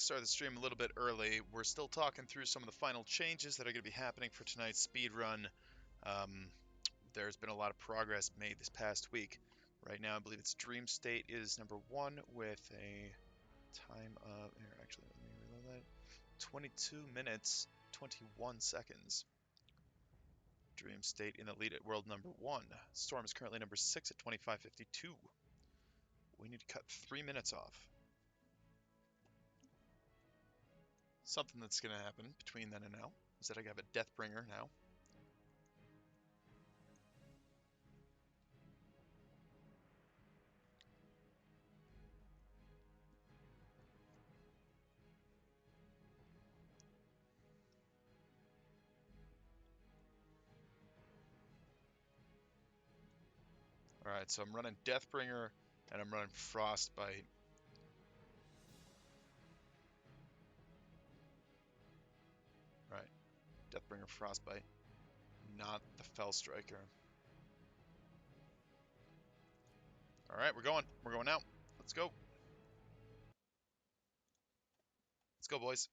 start the stream a little bit early. We're still talking through some of the final changes that are going to be happening for tonight's speed run. There's been a lot of progress made this past week. Right now, I believe it's Dream State is number 1 with a time of, here, actually, let me reload that, 22 minutes, 21 seconds. Dream State in the lead at world number 1. Storm is currently number 6 at 25:52. We need to cut 3 minutes off. Something that's going to happen between then and now is that I have a Deathbringer now. Alright, so I'm running Deathbringer and I'm running Frostbite. Right, Deathbringer, Frostbite, not the Fell Striker. Alright, we're going now. Let's go. Let's go, boys.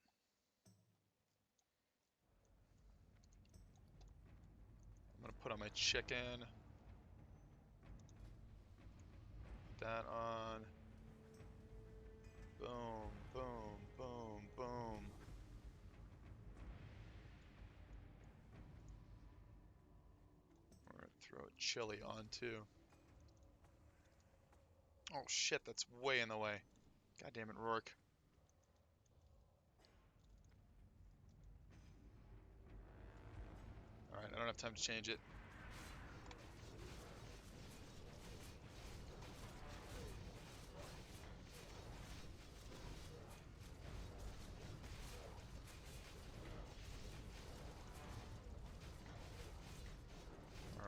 I'm gonna put on my chicken. Put that on. Boom, boom, boom, boom. We're gonna throw a chili on too. Oh shit, that's way in the way. God damn it, Rourke. Alright, I don't have time to change it.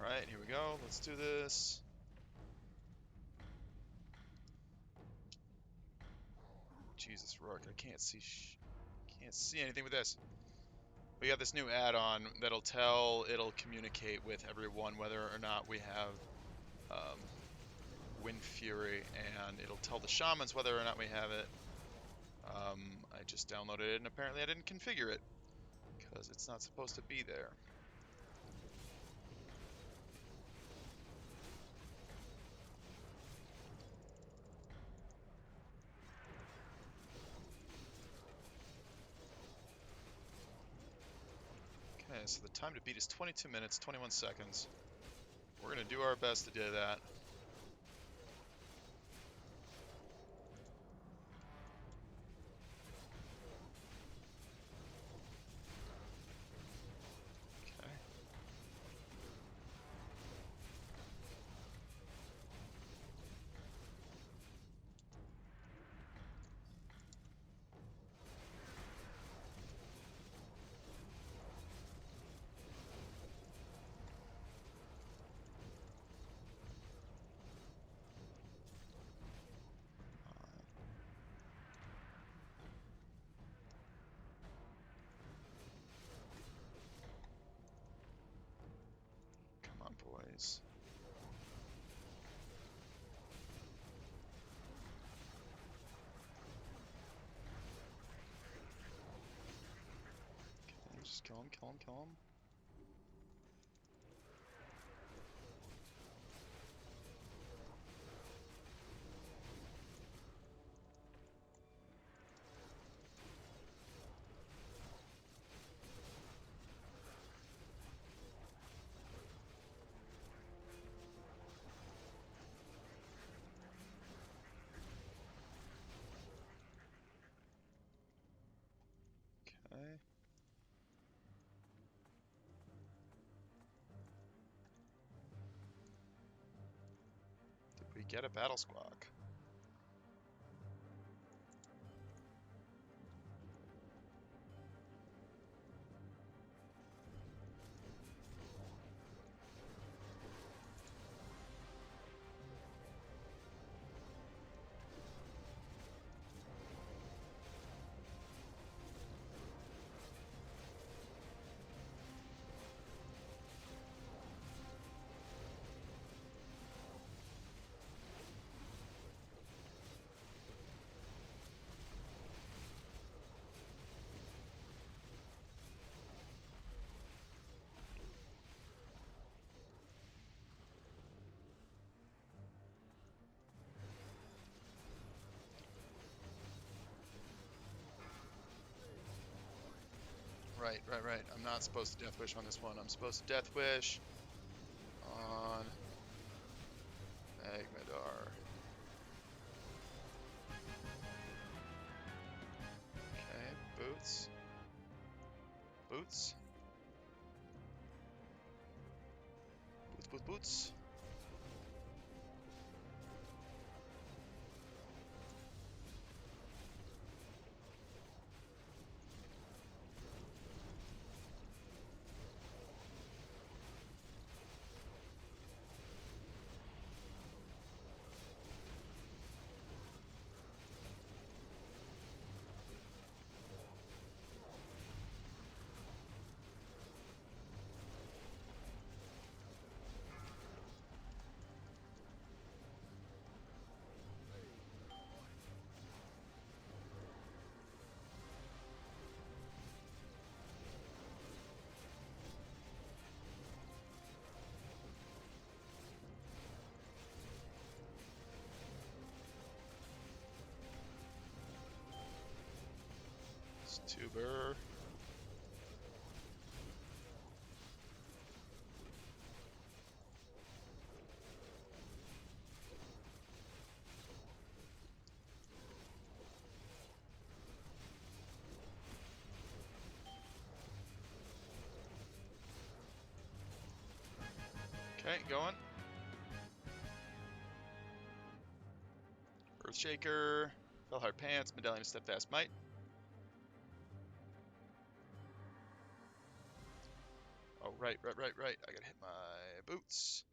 Alright, here we go. Let's do this. Jesus, Rourke, I can't see anything with this. We got this new add-on it'll communicate with everyone whether or not we have Wind Fury, and it'll tell the shamans whether or not we have it. I just downloaded it, and apparently I didn't configure it, because it's not supposed to be there. Okay, so the time to beat is 22 minutes, 21 seconds. We're going to do our best to do that. Okay. Come on, boys. Okay, just kill him, kill him, kill him. Okay. Did we get a battle squawk? right. I'm not supposed to Death Wish on this one. I'm supposed to Death Wish on Magmadar. Okay, boots. Boots. Boots. Tuber. Okay, going. Earthshaker. Fellhard Pants. Medallion of Steadfast Might. Oh, right. I gotta hit my boots.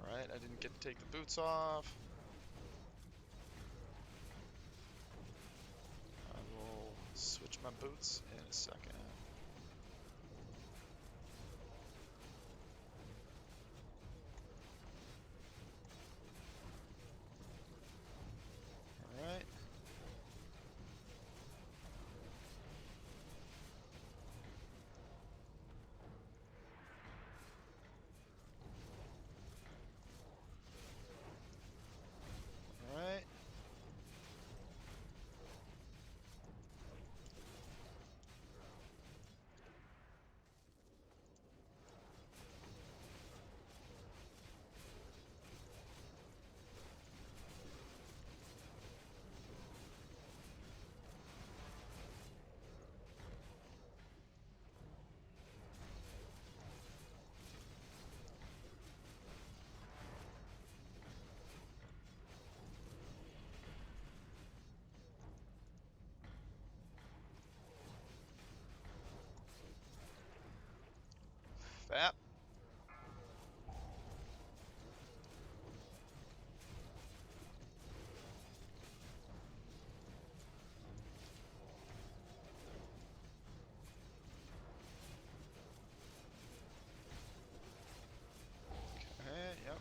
Alright, I didn't get to take the boots off. I will switch my boots in a second. Alright. Alright. Fap. Okay, yep.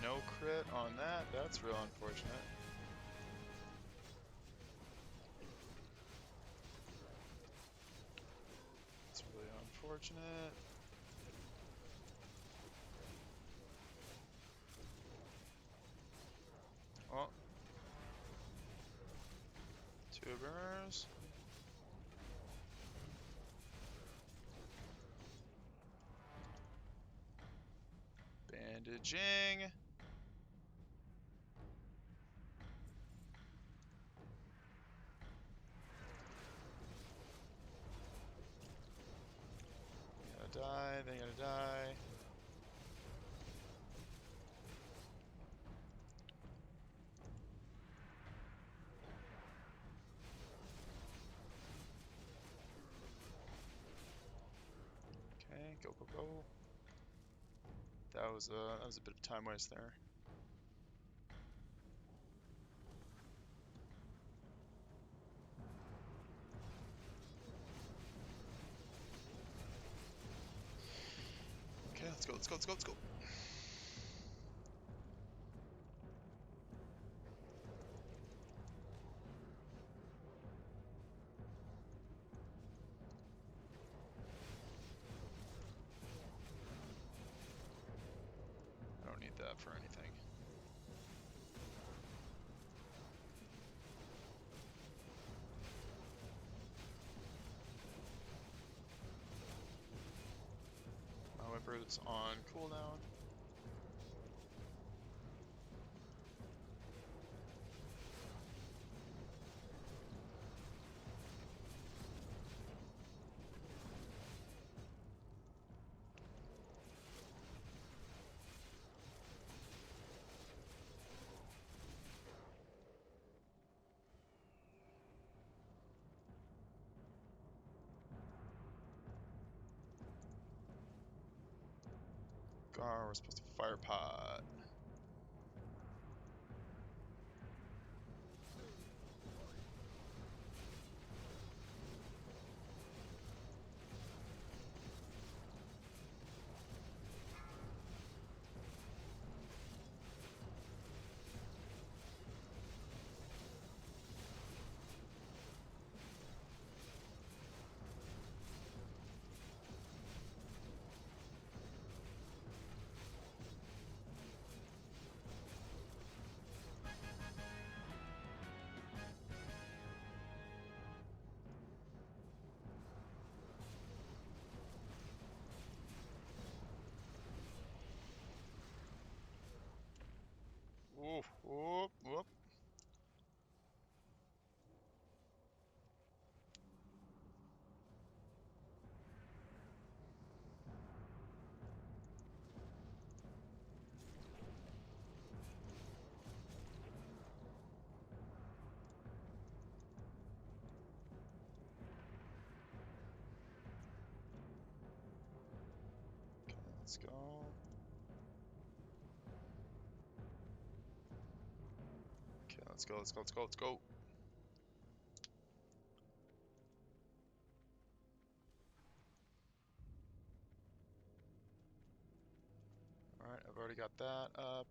No crit on that. That's real unfortunate. It's really unfortunate. Oh. Tubers. Bandaging. They gotta die. Okay, go. That was a bit of time waste there. Okay, Let's go, let's go, let's go. I don't need that for anything. However, it's on cooldown. Gar, we're supposed to fire pot. Whoop, whoop, whoop. Okay, let's go. Okay, let's go, let's go, let's go, let's go. Alright, I've already got that up.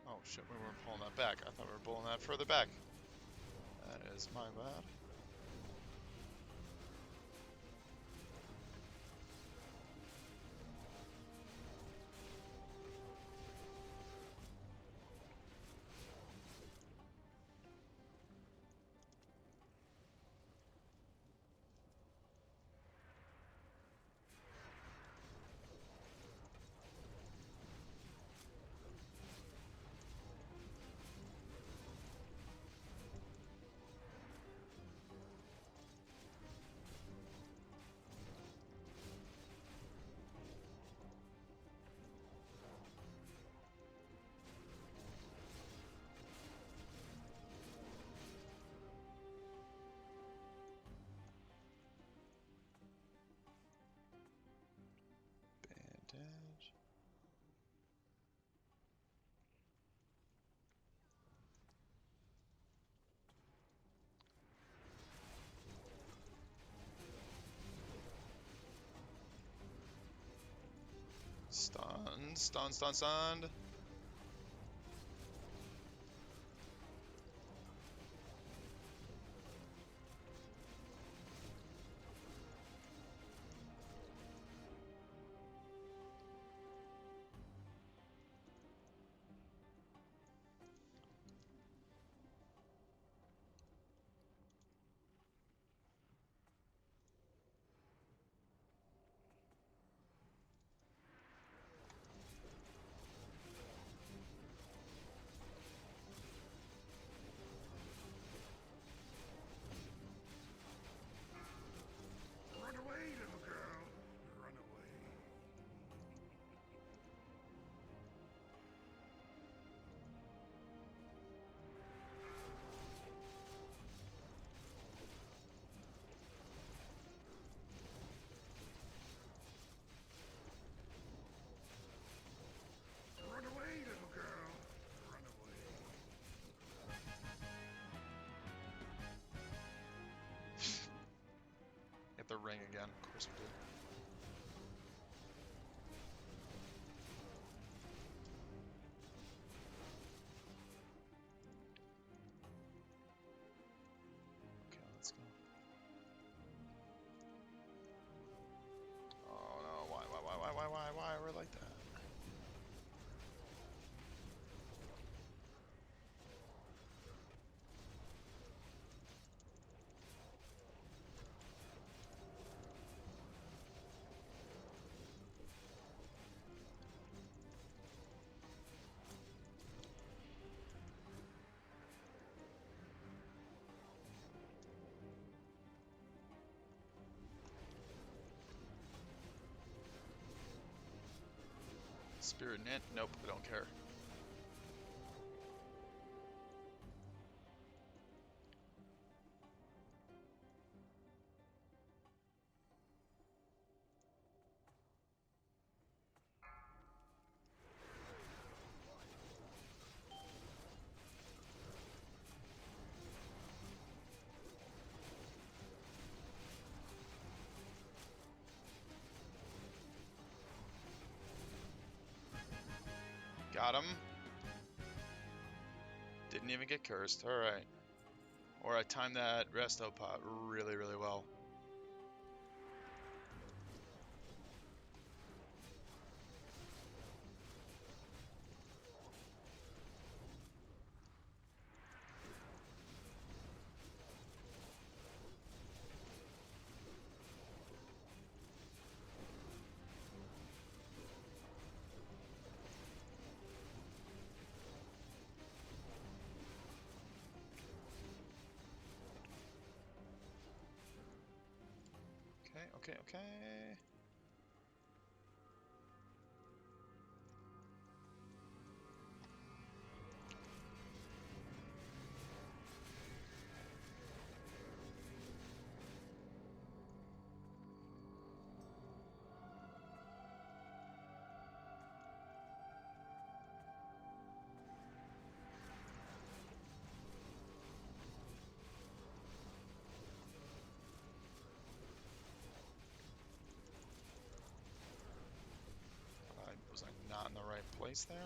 Oh shit, we weren't pulling that back. I thought we were pulling that further back. That is my bad. Bandage. Stunned, stunned, stunned, stunned. ring again. Of course we did. Okay, let's go. Oh no, why are we like that? Spirit Nint? Nope, we don't care. Got him. Didn't even get cursed. Alright. Or I timed that resto pot really, really well. Okay. Was I not in the right place there?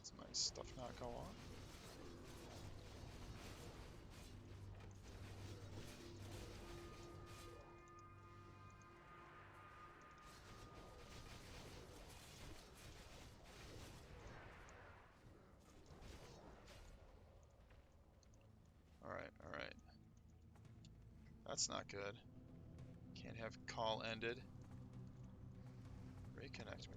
Does my stuff not go on? Alright. That's not good. Can't have call ended. Reconnect me.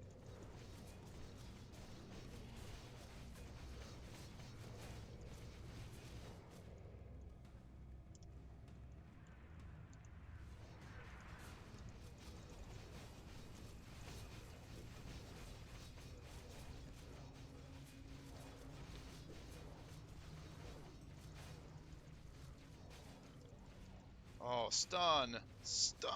Oh, stun! Stun!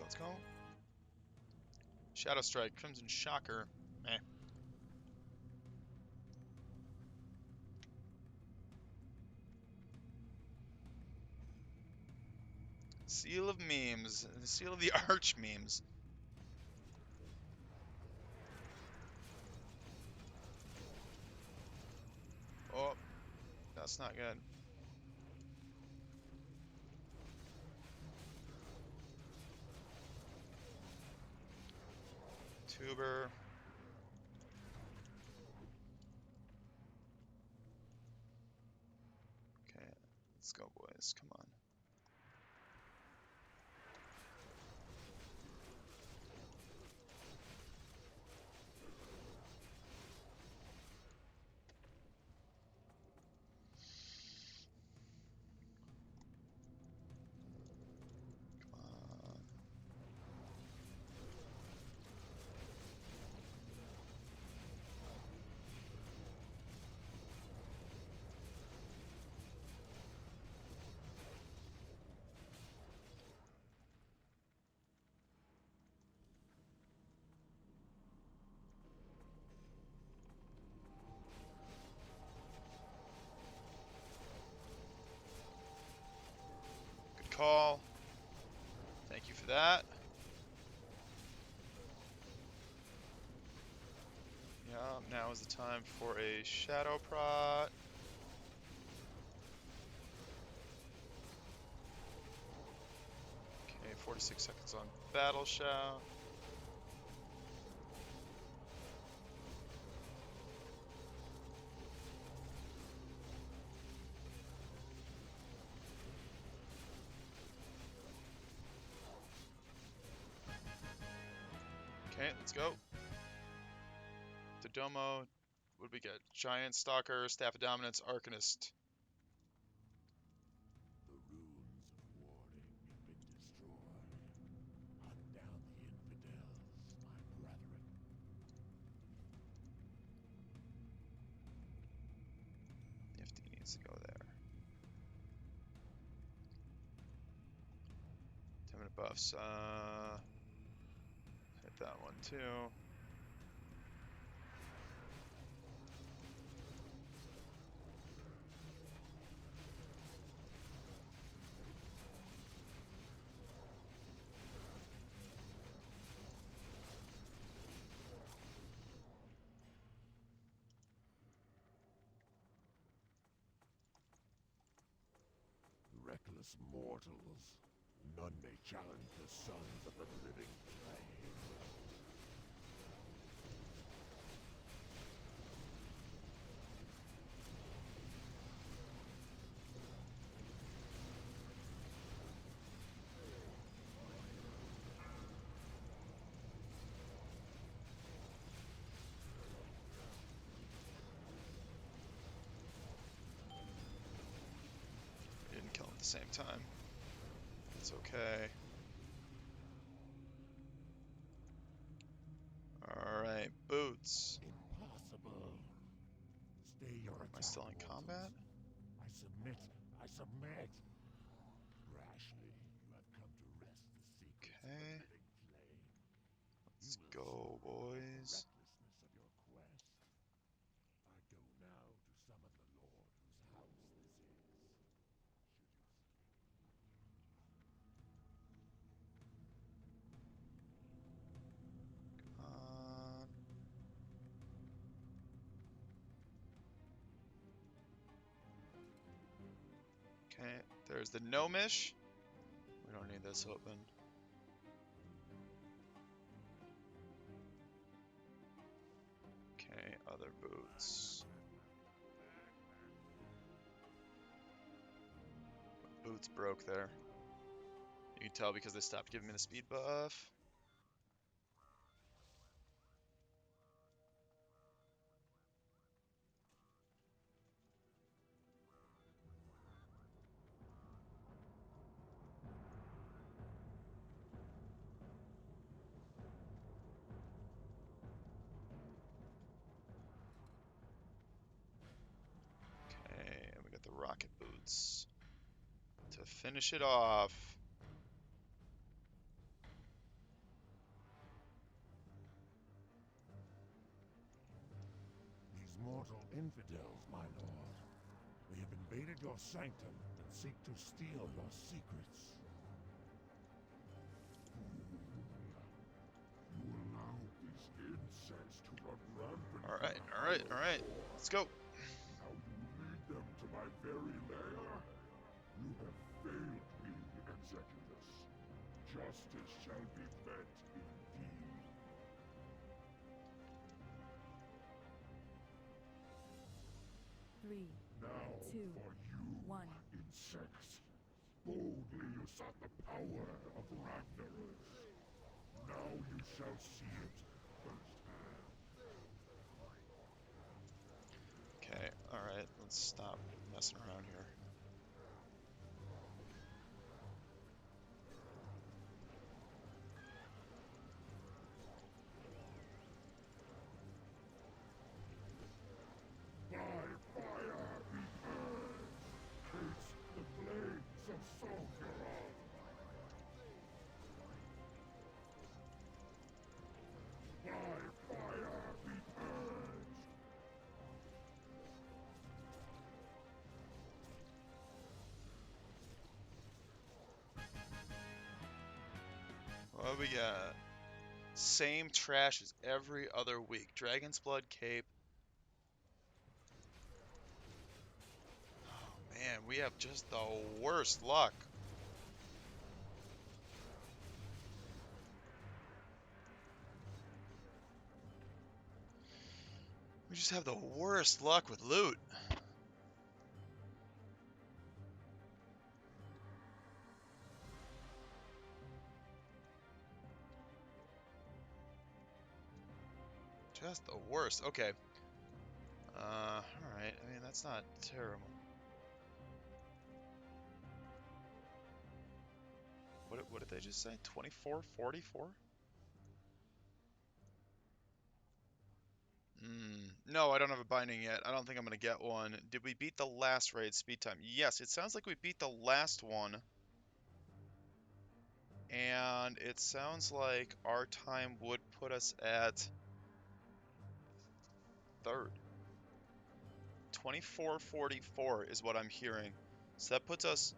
Let's go. Shadow Strike, Crimson Shocker. Eh. Seal of Memes. Seal of the Arch Memes. that's not good. Tuber. Okay, let's go, boys. Come on. Come on. Good call. Thank you for that. Yeah, now is the time for a shadow prot. Okay, 46 seconds on battle shout. Okay, let's go. Domo. What do we get? Giant Stalker, Staff of Dominance, Arcanist. The runes of warning have been destroyed. Hunt down the infidels, my brethren. 50 needs to go there. 10-minute buffs. Hit that one too. Reckless mortals. None may challenge the sons of the living flame. We didn't kill him at the same time. It's okay. Alright, boots. Impossible. Stay your Am I attack, still in mortals. combat? I submit. I submit. Rashly, you have come to wrest the secrets of the Okay. living flame. Let's You will go, soon regret boys. the recklessness of your quest. I go now to summon the Lord whose house this is. On. Okay, there's the gnomish. We don't need this open. Okay, other boots. Boots broke there. You can tell because they stopped giving me the speed buff. Okay, and we got the rocket boots to finish it off. These mortal infidels, my lord. They have invaded your sanctum and seek to steal your secrets. You allow these insects to run rampant. All right, all right, all right. Let's go. Now you lead them to my justice shall be met indeed. Three, Now two, for you, 1. insects. Boldly you sought the power of Ragnarok. Now you shall see it firsthand. Okay, alright, let's stop messing around here. By fire be purged! Taste the flames of Solgaroth! By fire be purged! What we got? Same trash as every other week. Dragon's Blood Cape. Oh man, we have just the worst luck. We just have the worst luck with loot. Just the worst. Okay. Alright. I mean, that's not terrible. What did they just say? 2444? No, I don't have a binding yet. I don't think I'm going to get one. Did we beat the last raid speed time? Yes, it sounds like we beat the last one. And it sounds like our time would put us at third. 2444 is what I'm hearing. So that puts us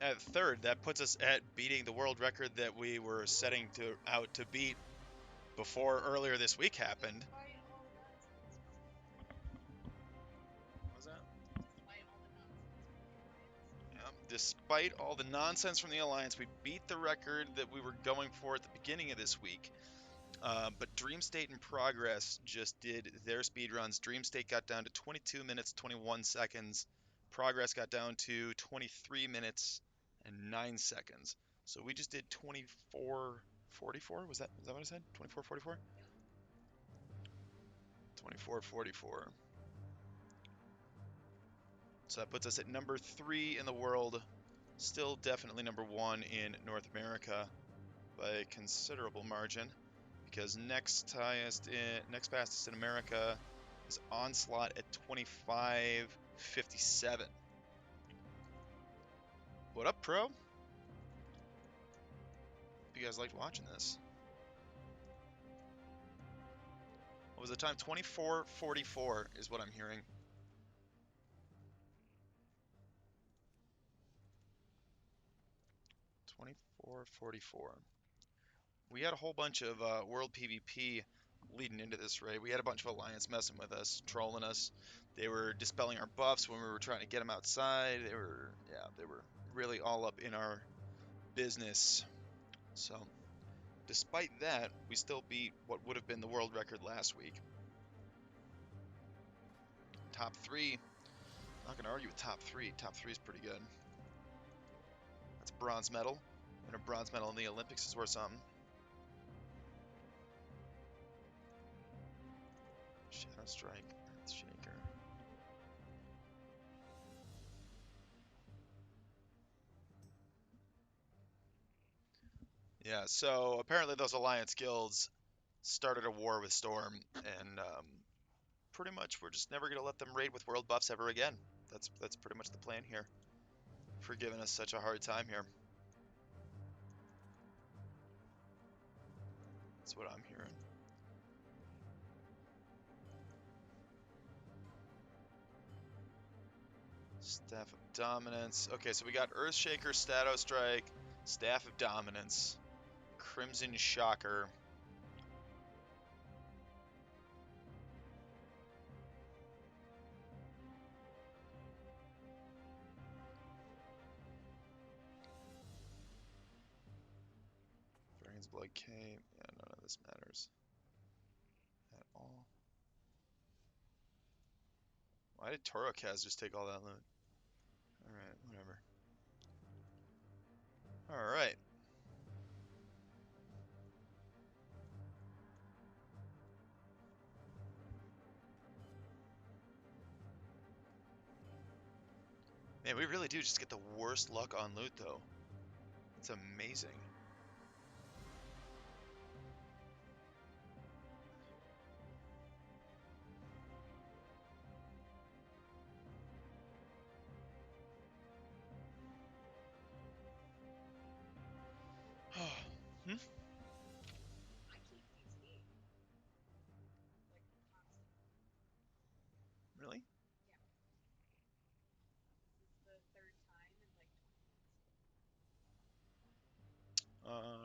at third. That puts us at beating the world record that we were setting out to beat before earlier this week happened. What was that? Despite all the nonsense from the Alliance, we beat the record that we were going for at the beginning of this week. But Dream State and Progress just did their speed runs. Dream State got down to 22 minutes 21 seconds. Progress got down to 23 minutes and 9 seconds. So we just did 24:44. Was that what I said? 24:44. 24:44. So that puts us at number 3 in the world. Still definitely number 1 in North America by a considerable margin. Because next fastest in America is Onslaught at 25:57. What up, Pro? Hope you guys liked watching this. What was the time? 24:44 is what I'm hearing. $24.44. We had a whole bunch of world PvP leading into this raid. We had a bunch of Alliance messing with us, trolling us. They were dispelling our buffs when we were trying to get them outside. They were really all up in our business. So, despite that, we still beat what would have been the world record last week. Top 3. Not going to argue with top 3. Top 3 is pretty good. That's a bronze medal. And a bronze medal in the Olympics is worth something. Shadow Strike, Earthshaker. Yeah, so apparently those Alliance guilds started a war with Storm, and pretty much we're just never going to let them raid with world buffs ever again. That's pretty much the plan here, for giving us such a hard time here. That's what I'm hearing. Staff of Dominance. Okay, so we got Earthshaker, Shadow Strike, Staff of Dominance, Crimson Shocker. Dragon's Blood Cape. Yeah, none of this matters at all. Why did Torokaz just take all that loot? Alright, whatever. Alright. Man, we really do just get the worst luck on loot, though. It's amazing. Hmm? Really?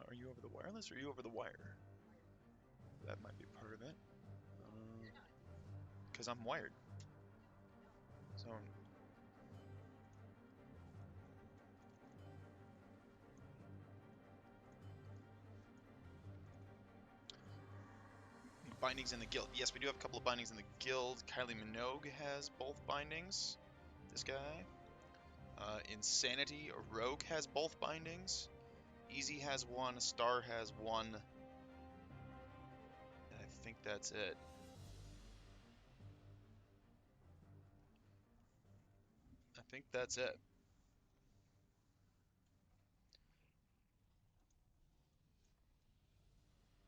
Are you over the wireless or are you over the wire? That might be part of it. Because I'm wired. So bindings in the guild. Yes, we do have a couple of bindings in the guild. Kylie Minogue has both bindings. This guy. Insanity Rogue has both bindings. Easy has one. Star has one. And I think that's it. I think that's it.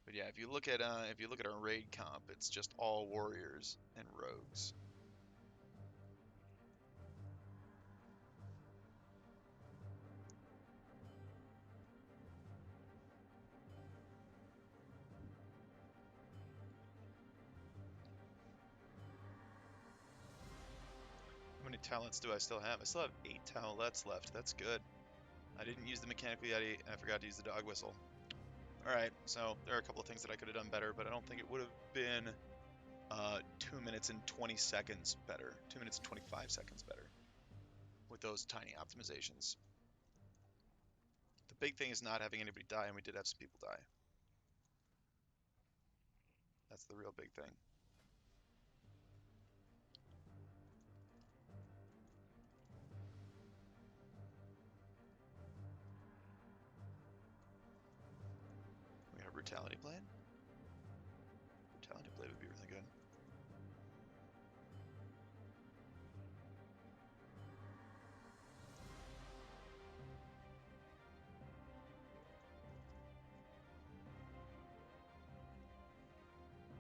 But yeah, if you look at our raid comp, it's just all warriors and rogues. How many talents do I still have? I still have 8 talents left. That's good. I didn't use the mechanical yeti, and I forgot to use the dog whistle. Alright, so there are a couple of things that I could have done better, but I don't think it would have been 2 minutes and 20 seconds better. 2 minutes and 25 seconds better with those tiny optimizations. The big thing is not having anybody die, and we did have some people die. That's the real big thing. We got a Brutality Blade? Brutality Blade would be really good.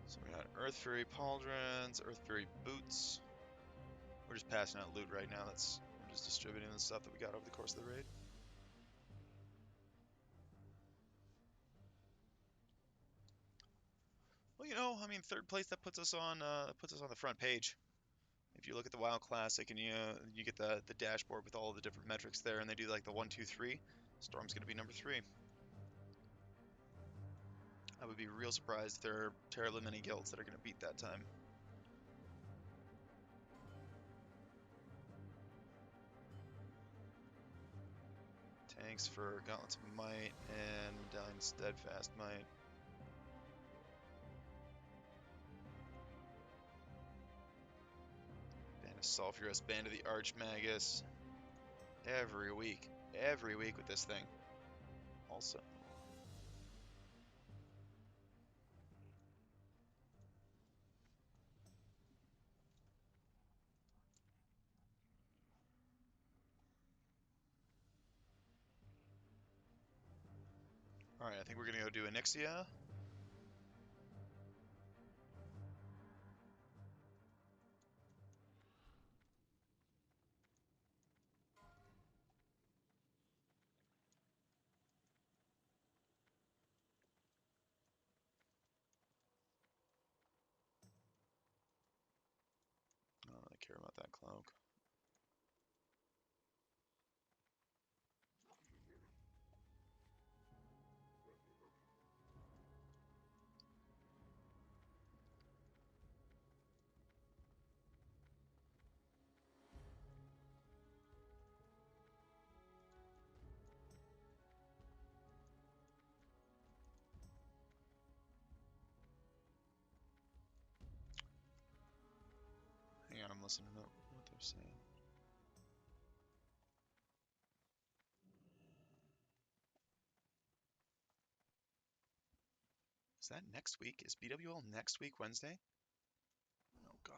So we got Earth Fury Pauldrons, Earth Fury Boots. We're just passing out loot right now. We're just distributing the stuff that we got over the course of the raid. Well, I mean, third place that puts us on the front page. If you look at the WoW Classic and you get the dashboard with all of the different metrics there, and they do like the 1, 2, 3, Storm's gonna be number 3. I would be real surprised if there are terribly many guilds that are gonna beat that time. Tanks for Gauntlets of Might and Medallion of Steadfast Might. Band of Sulphurous, Band of the Archmagus. Every week. Every week with this thing. Also. Alright, I think we're gonna go do Onyxia. I don't really care about that cloak. on, I'm listening to what they're saying. Is that next week? Is BWL next week, Wednesday? Oh God.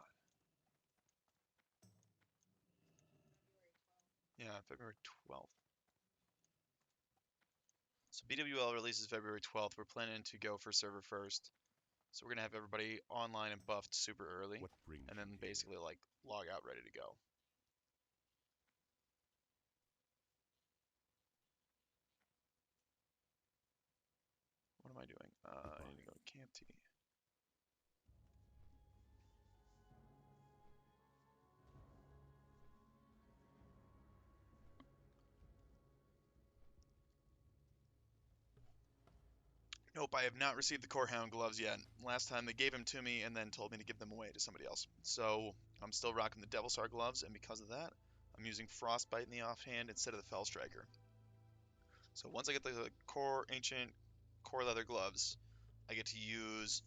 Yeah, February 12th. So BWL releases February 12th. We're planning to go for server first. So we're gonna have everybody online and buffed super early, What brings and you then here? basically like log out ready to go. What am I doing? I need to Goodbye. go to Camp T. Nope, I have not received the Corehound gloves yet. Last time they gave them to me and then told me to give them away to somebody else. So I'm still rocking the Devil Star gloves, and because of that, I'm using Frostbite in the offhand instead of the Fell Striker. So once I get the core ancient core leather gloves, I get to use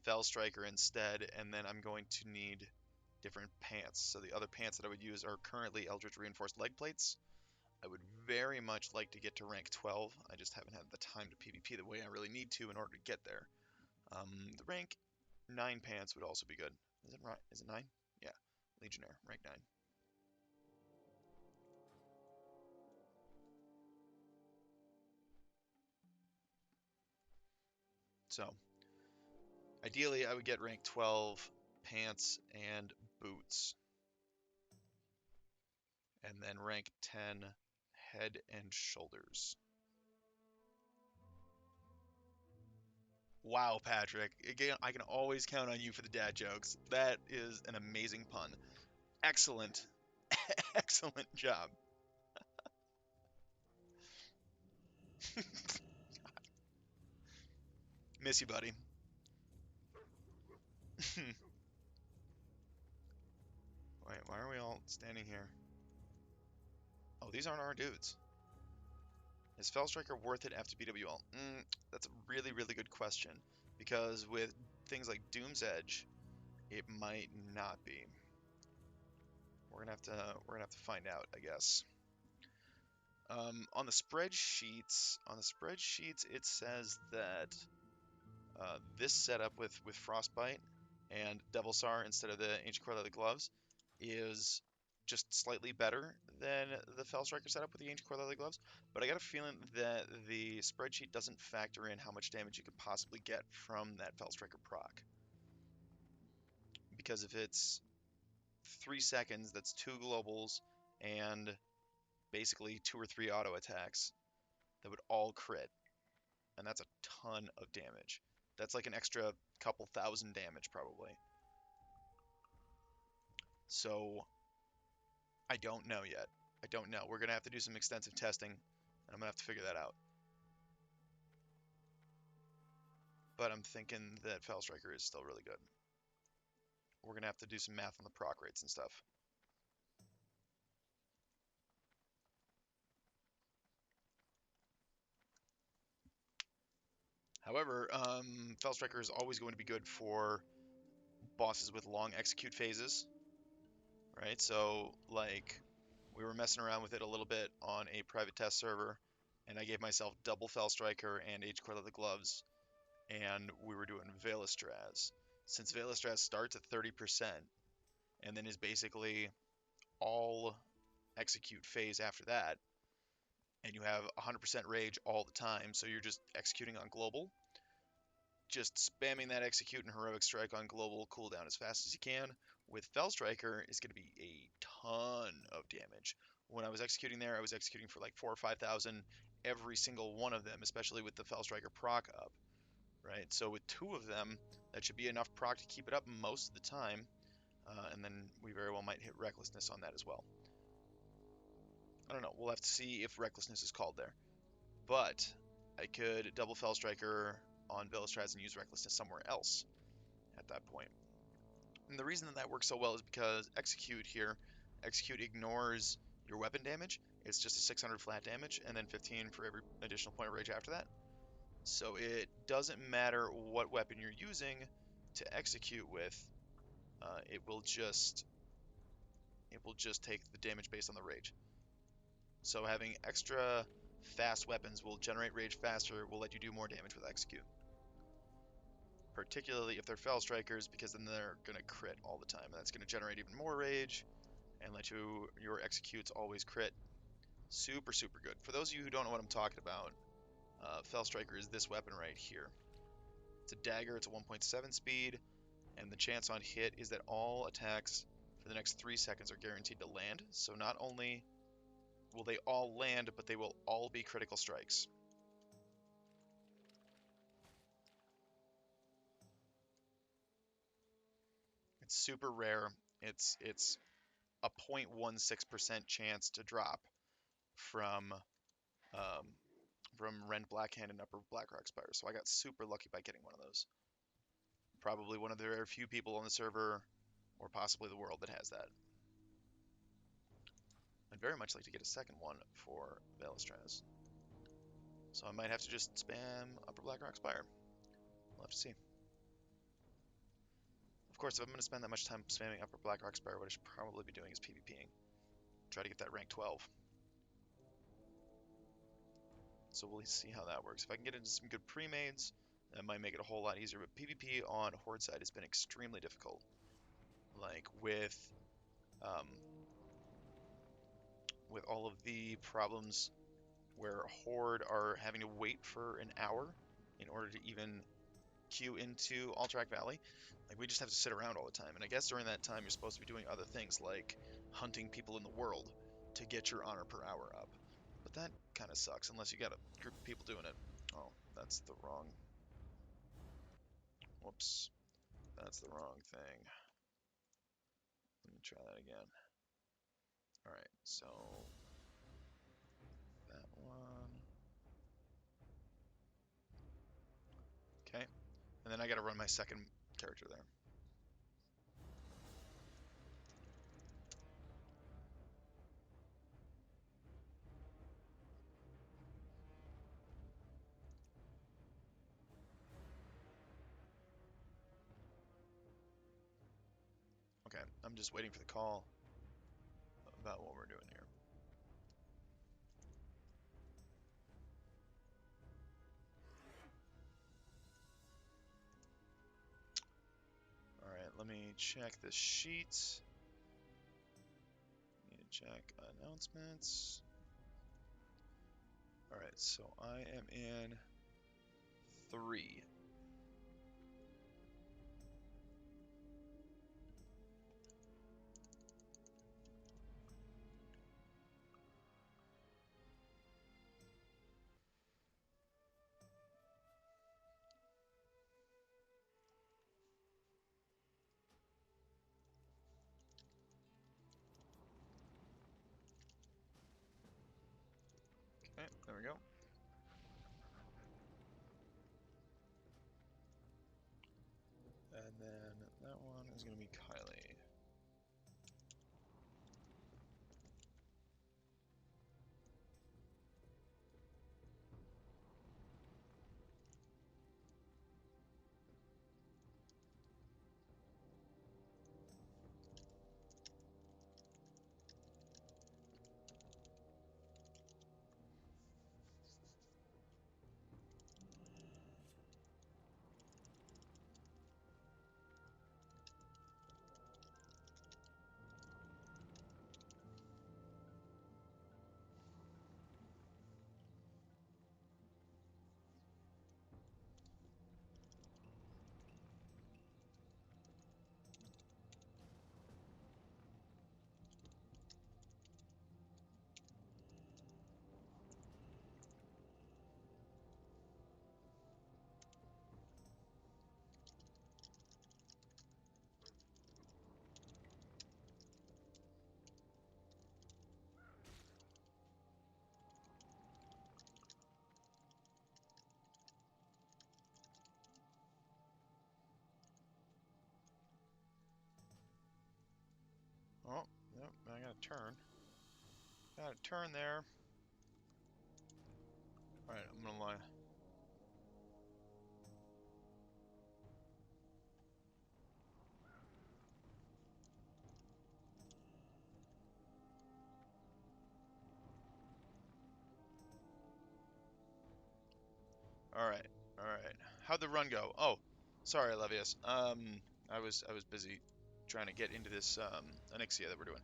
Fell Striker instead, and then I'm going to need different pants. So the other pants that I would use are currently Eldritch Reinforced leg plates. I would very much like to get to rank 12. I just haven't had the time to PvP the way I really need to in order to get there. The rank 9 pants would also be good. Is it right? Is it 9? Yeah, Legionnaire, rank 9. So ideally, I would get rank 12 pants and boots, and then rank 10 head and shoulders. Wow, Patrick. Again, I can always count on you for the dad jokes. That is an amazing pun. Excellent. Excellent job. Miss you, buddy. Wait, why are we all standing here? Oh, these aren't our dudes. Is Fellstriker worth it after BWL? That's a really, really good question. Because with things like Doom's Edge, it might not be. We're gonna have to find out, I guess. On the spreadsheets, it says that this setup with Frostbite and Devil Sar instead of the Ancient Core Leather Gloves is just slightly better than the Fell Striker setup with the Ancient Core Leather Gloves, but I got a feeling that the spreadsheet doesn't factor in how much damage you could possibly get from that Fell Striker proc. Because if it's 3 seconds, that's 2 globals and basically 2 or 3 auto attacks that would all crit, and that's a ton of damage. That's like an extra couple thousand damage probably. So I don't know yet. I don't know. We're gonna have to do some extensive testing, and I'm gonna have to figure that out. But I'm thinking that Fell Striker is still really good. We're gonna have to do some math on the proc rates and stuff. However, Fell Striker is always going to be good for bosses with long execute phases, right? So, like, we were messing around with it a little bit on a private test server, and I gave myself double Fell Striker and H Core Leather Gloves, and we were doing Veilistraz. Since Veilistraz starts at 30% and then is basically all execute phase after that, and you have 100% rage all the time, so you're just executing on global, just spamming that execute and heroic strike on global cooldown as fast as you can with Fell Striker is going to be a ton of damage. When I was executing there, I was executing for like 4 or 5,000 every single one of them, especially with the Fell Striker proc up, right? So with 2 of them, that should be enough proc to keep it up most of the time, and then we very well might hit Recklessness on that as well. I don't know. We'll have to see if Recklessness is called there. But I could double Fell Striker on Veilistraz and use Recklessness somewhere else at that point. And the reason that that works so well is because Execute ignores your weapon damage. It's just a 600 flat damage, and then 15 for every additional point of rage after that. So it doesn't matter what weapon you're using to execute with, it will just will just take the damage based on the rage. So having extra fast weapons will generate rage faster, will let you do more damage with execute. Particularly if they're Fell Strikers, because then they're going to crit all the time. That's going to generate even more rage and let your executes always crit. Super, super good. For those of you who don't know what I'm talking about, Fell Striker is this weapon right here. It's a dagger, it's a 1.7 speed, and the chance on hit is that all attacks for the next 3 seconds are guaranteed to land. So not only will they all land, but they will all be critical strikes. It's super rare. It's a 0.16% chance to drop from um, Rend Blackhand and Upper Blackrock Spire. So I got super lucky by getting one of those. Probably one of the very few people on the server, or possibly the world, that has that. I'd very much like to get a second one for Valistraz. So I might have to just spam Upper Blackrock Spire. We'll have to see. Of course, if I'm going to spend that much time spamming Upper Blackrock Spire, what I should probably be doing is PvPing. Try to get that rank 12. So we'll see how that works. If I can get into some good pre-mades, that might make it a whole lot easier. But PvP on Horde side has been extremely difficult. Like um, with all of the problems where Horde are having to wait for an hour in order to even queue into Alterac Valley. Like, we just have to sit around all the time. And I guess during that time, you're supposed to be doing other things, like hunting people in the world to get your honor per hour up. But that kind of sucks, unless you got a group of people doing it. Oh, that's the wrong... Whoops. That's the wrong thing. Let me try that again. Alright, so... that one... Okay. And then I gotta run my second character there. Okay, I'm just waiting for the call about what we're doing here. Alright, let me check the sheet. Need to check announcements. Alright, so I am in 3. Okay, there we go. And then that one is going to be Kylie. Oh, yep, I got a turn. Got a turn there. Alright, I'm gonna lie. All right, all right. How'd the run go? Oh, sorry, Levius. I was busy trying to get into this Onyxia that we're doing.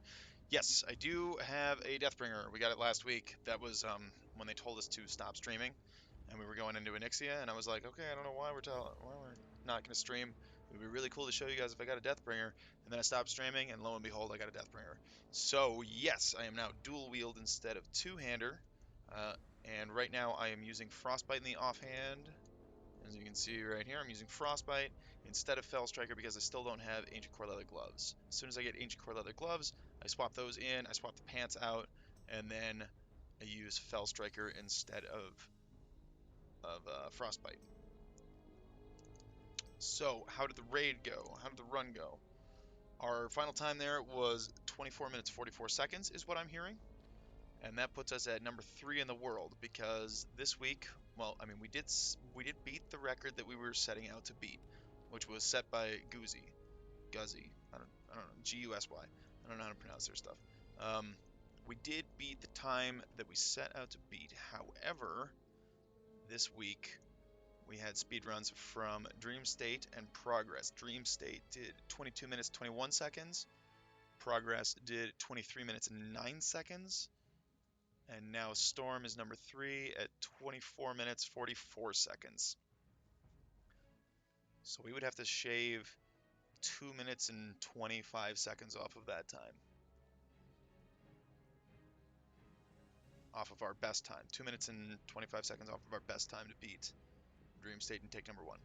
Yes, I do have a Deathbringer. We got it last week. That was when they told us to stop streaming, and we were going into Onyxia, and I was like, okay, I don't know why why we're not gonna stream. It would be really cool to show you guys if I got a Deathbringer, and then I stopped streaming, and lo and behold, I got a Deathbringer. So yes, I am now dual wield instead of two-hander. Uh, and right now I am using Frostbite in the offhand. As you can see right here, I'm using Frostbite instead of Fell Striker because I still don't have Ancient Core Leather Gloves. As soon as I get Ancient Core Leather Gloves, I swap those in, I swap the pants out, and then I use Fell Striker instead of Frostbite. So, how did the raid go? How did the run go? Our final time there was 24 minutes 44 seconds, is what I'm hearing. And that puts us at number 3 in the world because this week, well, I mean, we did beat the record that we were setting out to beat, which was set by Guzzy. I don't know, Gusy. I don't know how to pronounce their stuff. Um, we did beat the time that we set out to beat. However, this week we had speedruns from Dream State and Progress. Dream State did 22 minutes 21 seconds. Progress did 23 minutes and 9 seconds. And now Storm is number 3 at 24 minutes 44 seconds. So we would have to shave 2 minutes and 25 seconds off of that time. Off of our best time. 2 minutes and 25 seconds off of our best time to beat Dream State and take number 1.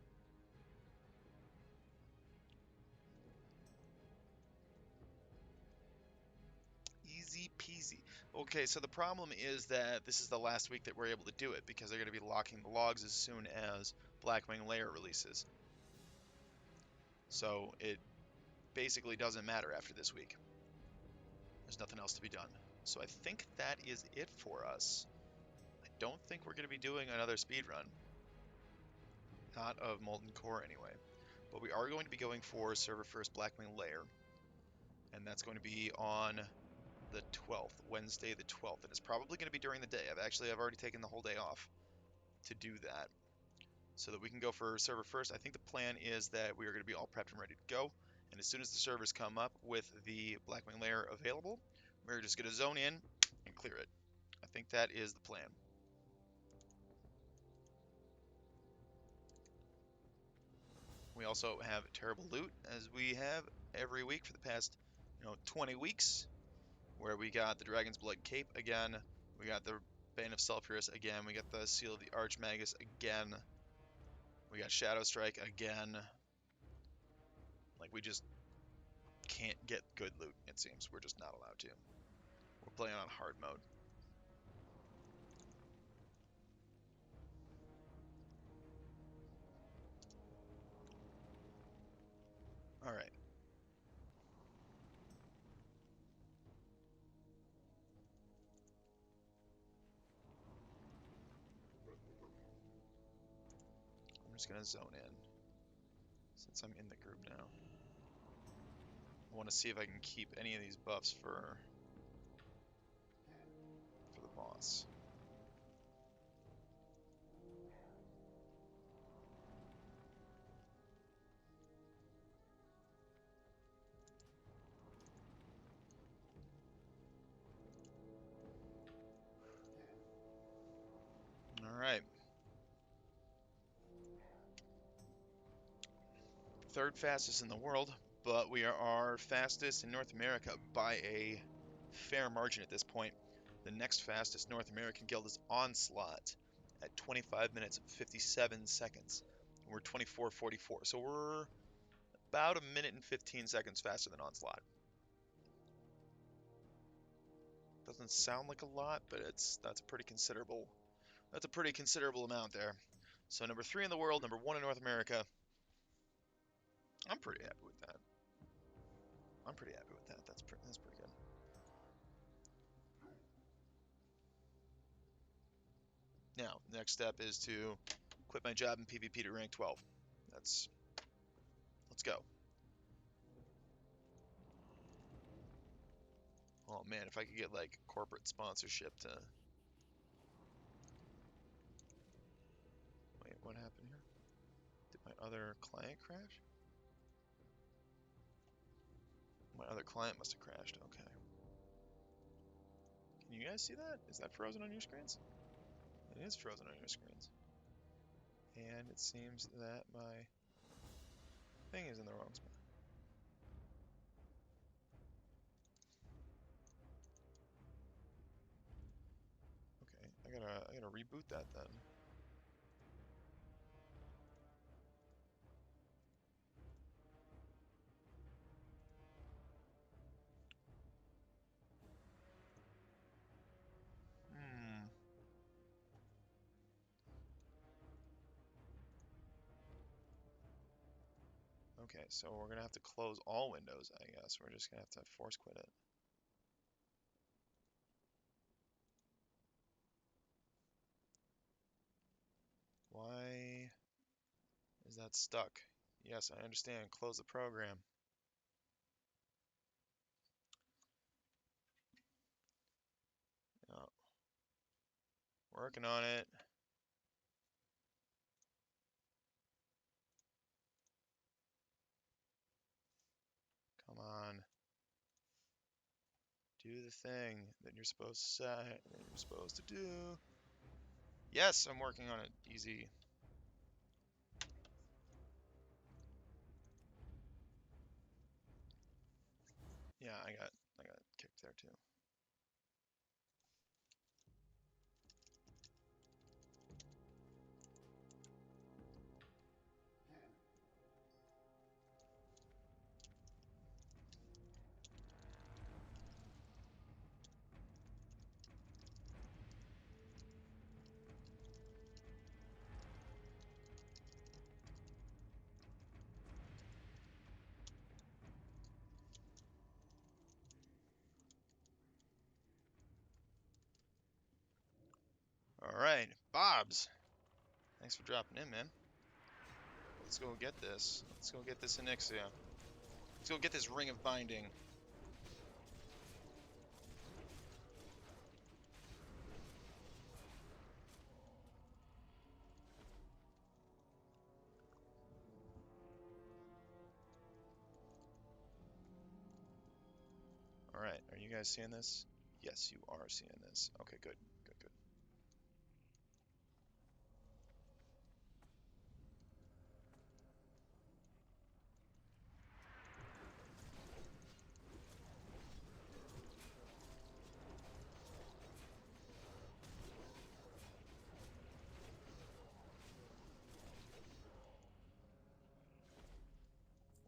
Easy peasy. Okay, so the problem is that this is the last week that we're able to do it because they're going to be locking the logs as soon as Blackwing Lair releases. So it basically doesn't matter after this week. There's nothing else to be done. So I think that is it for us. I don't think we're going to be doing another speed run. Not of Molten Core anyway. But we are going to be going for server first Blackwing Lair. And that's going to be on the 12th, Wednesday the 12th. And it's probably going to be during the day. I've already taken the whole day off to do that. So that we can go for server first. I think the plan is that we are going to be all prepped and ready to go. And as soon as the servers come up with the Blackwing Lair available, we're just going to zone in and clear it. I think that is the plan. We also have terrible loot, as we have every week for the past, 20 weeks, where we got the Dragon's Blood Cape again, we got the Bane of Sulfurous again, we got the Seal of the Archmagus again, we got Shadow Strike again. Like, we just can't get good loot, it seems. We're just not allowed to. We're playing on hard mode. Alright. I'm just gonna zone in, since I'm in the group now. I want to see if I can keep any of these buffs for the boss. Alright. Third fastest in the world, but we are fastest in North America by a fair margin at this point. The next fastest North American guild is Onslaught at 25 minutes and 57 seconds. We're 24:44, so we're about a minute and 15 seconds faster than Onslaught. Doesn't sound like a lot, but that's a pretty considerable amount there. So number 3 in the world, number 1 in North America. I'm pretty happy with that. That's pretty good. Now, the next step is to quit my job in PvP to rank 12. Let's go. Oh man, if I could get like corporate sponsorship to. other client crash? My other client must have crashed. Okay. Can you guys see that? Is that frozen on your screens? It is frozen on your screens. And it seems that my thing is in the wrong spot. Okay, I gotta reboot that then. Hmm. Okay, so we're gonna have to close all windows, I guess. We're just gonna have to force quit it. Why is that stuck? Yes, I understand. Close the program. Oh, working on it. Come on. Do the thing that you're supposed to say, that you're supposed to do. Yes, I'm working on it. Easy. Yeah, I got kicked there too. All right, Bob's. Thanks for dropping in, man. Let's go get this. Let's go get this Onyxia. Let's go get this Ring of Binding. All right, are you guys seeing this? Yes, you are seeing this. Okay, good, good, good.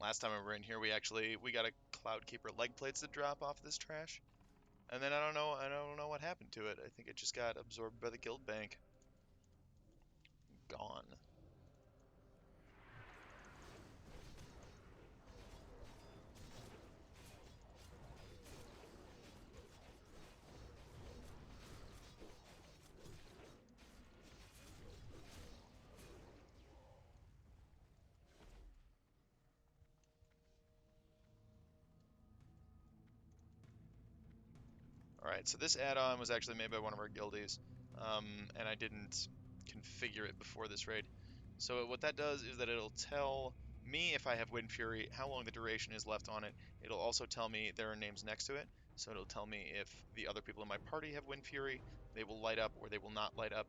Last time we were in here, we got a Cloudkeeper leg plates to drop off this trash, and then I don't know what happened to it. I think it just got absorbed by the guild bank. Gone. Alright, so this add-on was actually made by one of our guildies, and I didn't configure it before this raid. So what that does is that it'll tell me if I have Wind Fury, how long the duration is left on it. It'll also tell me there are names next to it, so it'll tell me if the other people in my party have Wind Fury, they will light up or they will not light up.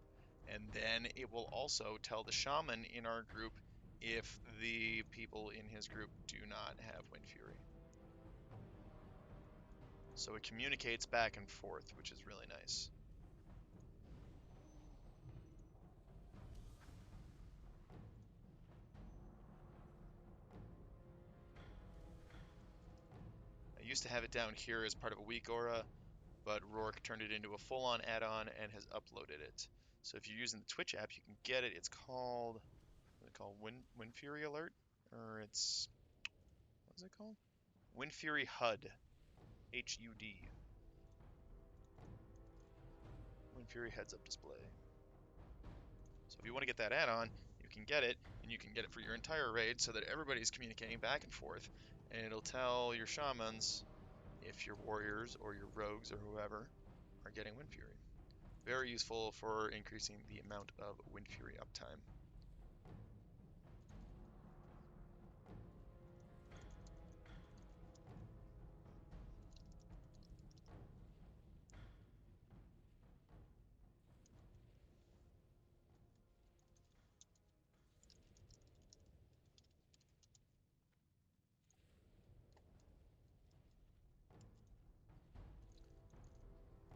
And then it will also tell the shaman in our group if the people in his group do not have Wind Fury. So it communicates back and forth, which is really nice. I used to have it down here as part of a weak aura, but Rourke turned it into a full-on add-on and has uploaded it. So if you're using the Twitch app, you can get it. It's called, what is it called? Wind Fury Alert? Or it's, what is it called? Wind Fury HUD. HUD. Wind Fury Heads Up Display. So if you want to get that add-on, you can get it, and you can get it for your entire raid so that everybody's communicating back and forth, and it'll tell your shamans if your warriors or your rogues or whoever are getting Wind Fury. Very useful for increasing the amount of Wind Fury uptime.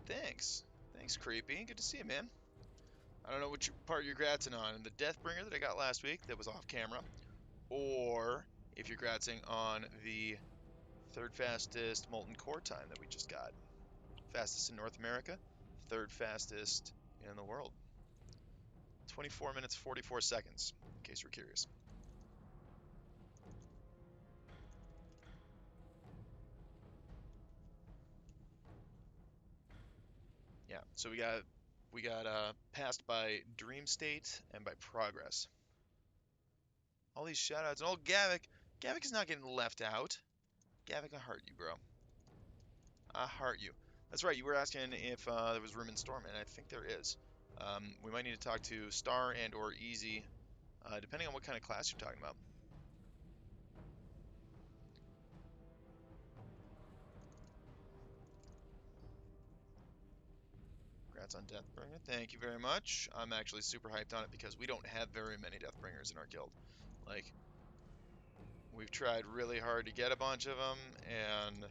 Thanks. Thanks, Creepy. Good to see you, man. I don't know which part you're gratzing on. The Deathbringer that I got last week that was off camera, or if you're gratzing on the third fastest Molten core time that we just got. Fastest in North America, third fastest in the world. 24 minutes, 44 seconds, in case you're curious. Yeah, so we got passed by Dream State and by Progress. All these shoutouts and old Gavik. Gavik is not getting left out. Gavik, I heart you, bro. I heart you. That's right. You were asking if there was room in Storm, and I think there is. We might need to talk to Star and or Easy, depending on what kind of class you're talking about. Congrats on Deathbringer. Thank you very much. I'm actually super hyped on it because we don't have very many Deathbringers in our guild. Like, we've tried really hard to get a bunch of them, and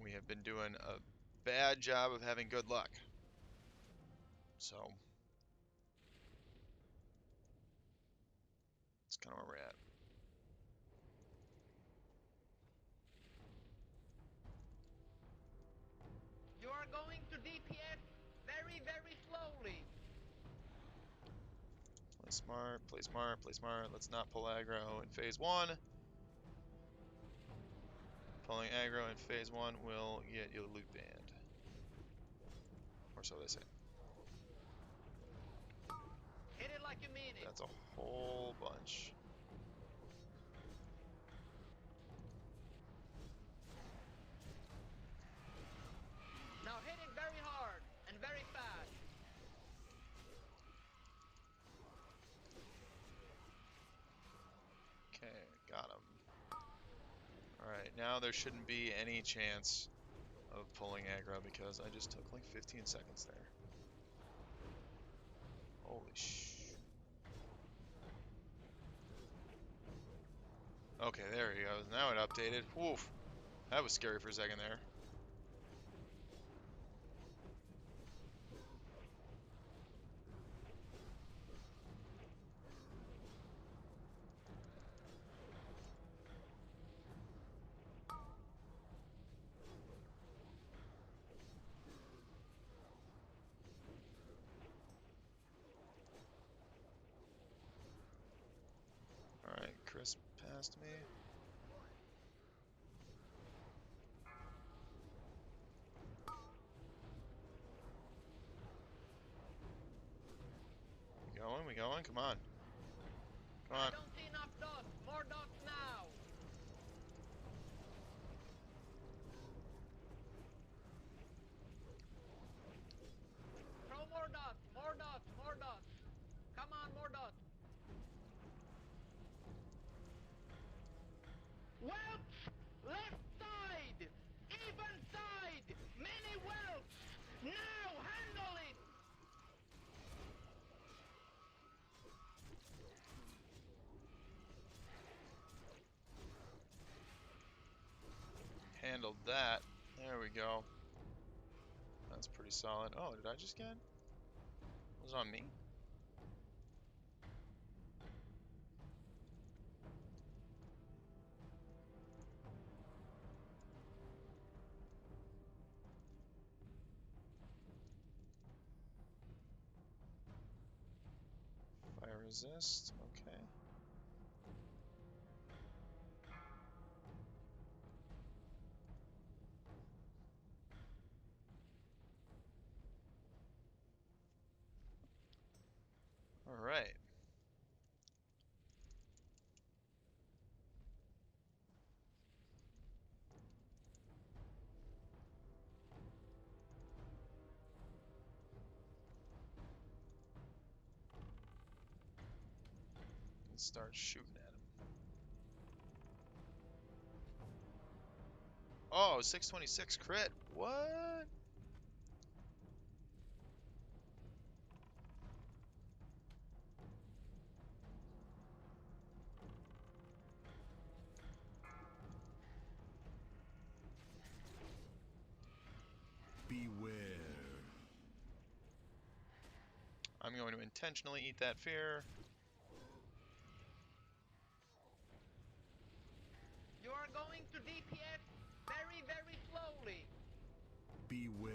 we have been doing a bad job of having good luck. So, that's kind of where we're at. You are going to DPS very, very slowly. Play smart, play smart, play smart. Let's not pull aggro in phase 1. Pulling aggro in phase 1 will get you loot banned. Or so they say. Hit it like you mean it. That's a whole bunch. Now hit it very hard and very fast. Okay, got him. Alright, now there shouldn't be any chance of pulling aggro because I just took like 15 seconds there. Holy sh... Okay, there he goes. Now it updated. Woof. That was scary for a second there. Alright, Chris passed me. We going? Come on. Come I on. don't see enough dust. More dust now. Throw more dust. More dust. More dust. Come on, more dust. Welps! Left side! Even side! Many welps! Now handle it! Handled that. There we go. That's pretty solid. Oh, did I just get... Was it on me? Fire resist. Okay. Alright. Let's start shooting at him. Oh, 626 crit. What? I'm going to intentionally eat that fear. You are going to DPS very, very slowly. Beware.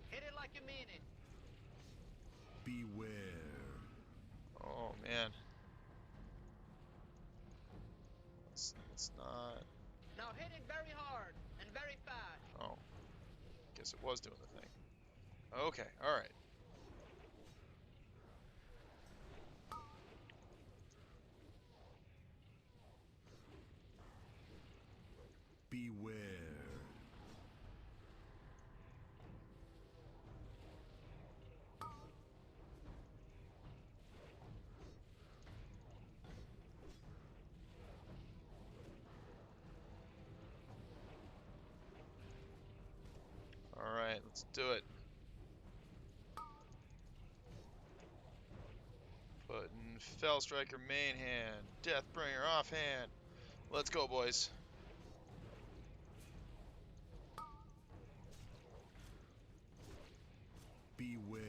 Hit it like you mean it. Beware. Oh man. Let's not. Now hit it very hard and very fast. Oh, guess it was doing the thing. Okay, alright. Beware. Alright, let's do it. Putting Fell Striker main hand, Deathbringer offhand. Let's go, boys. Beware.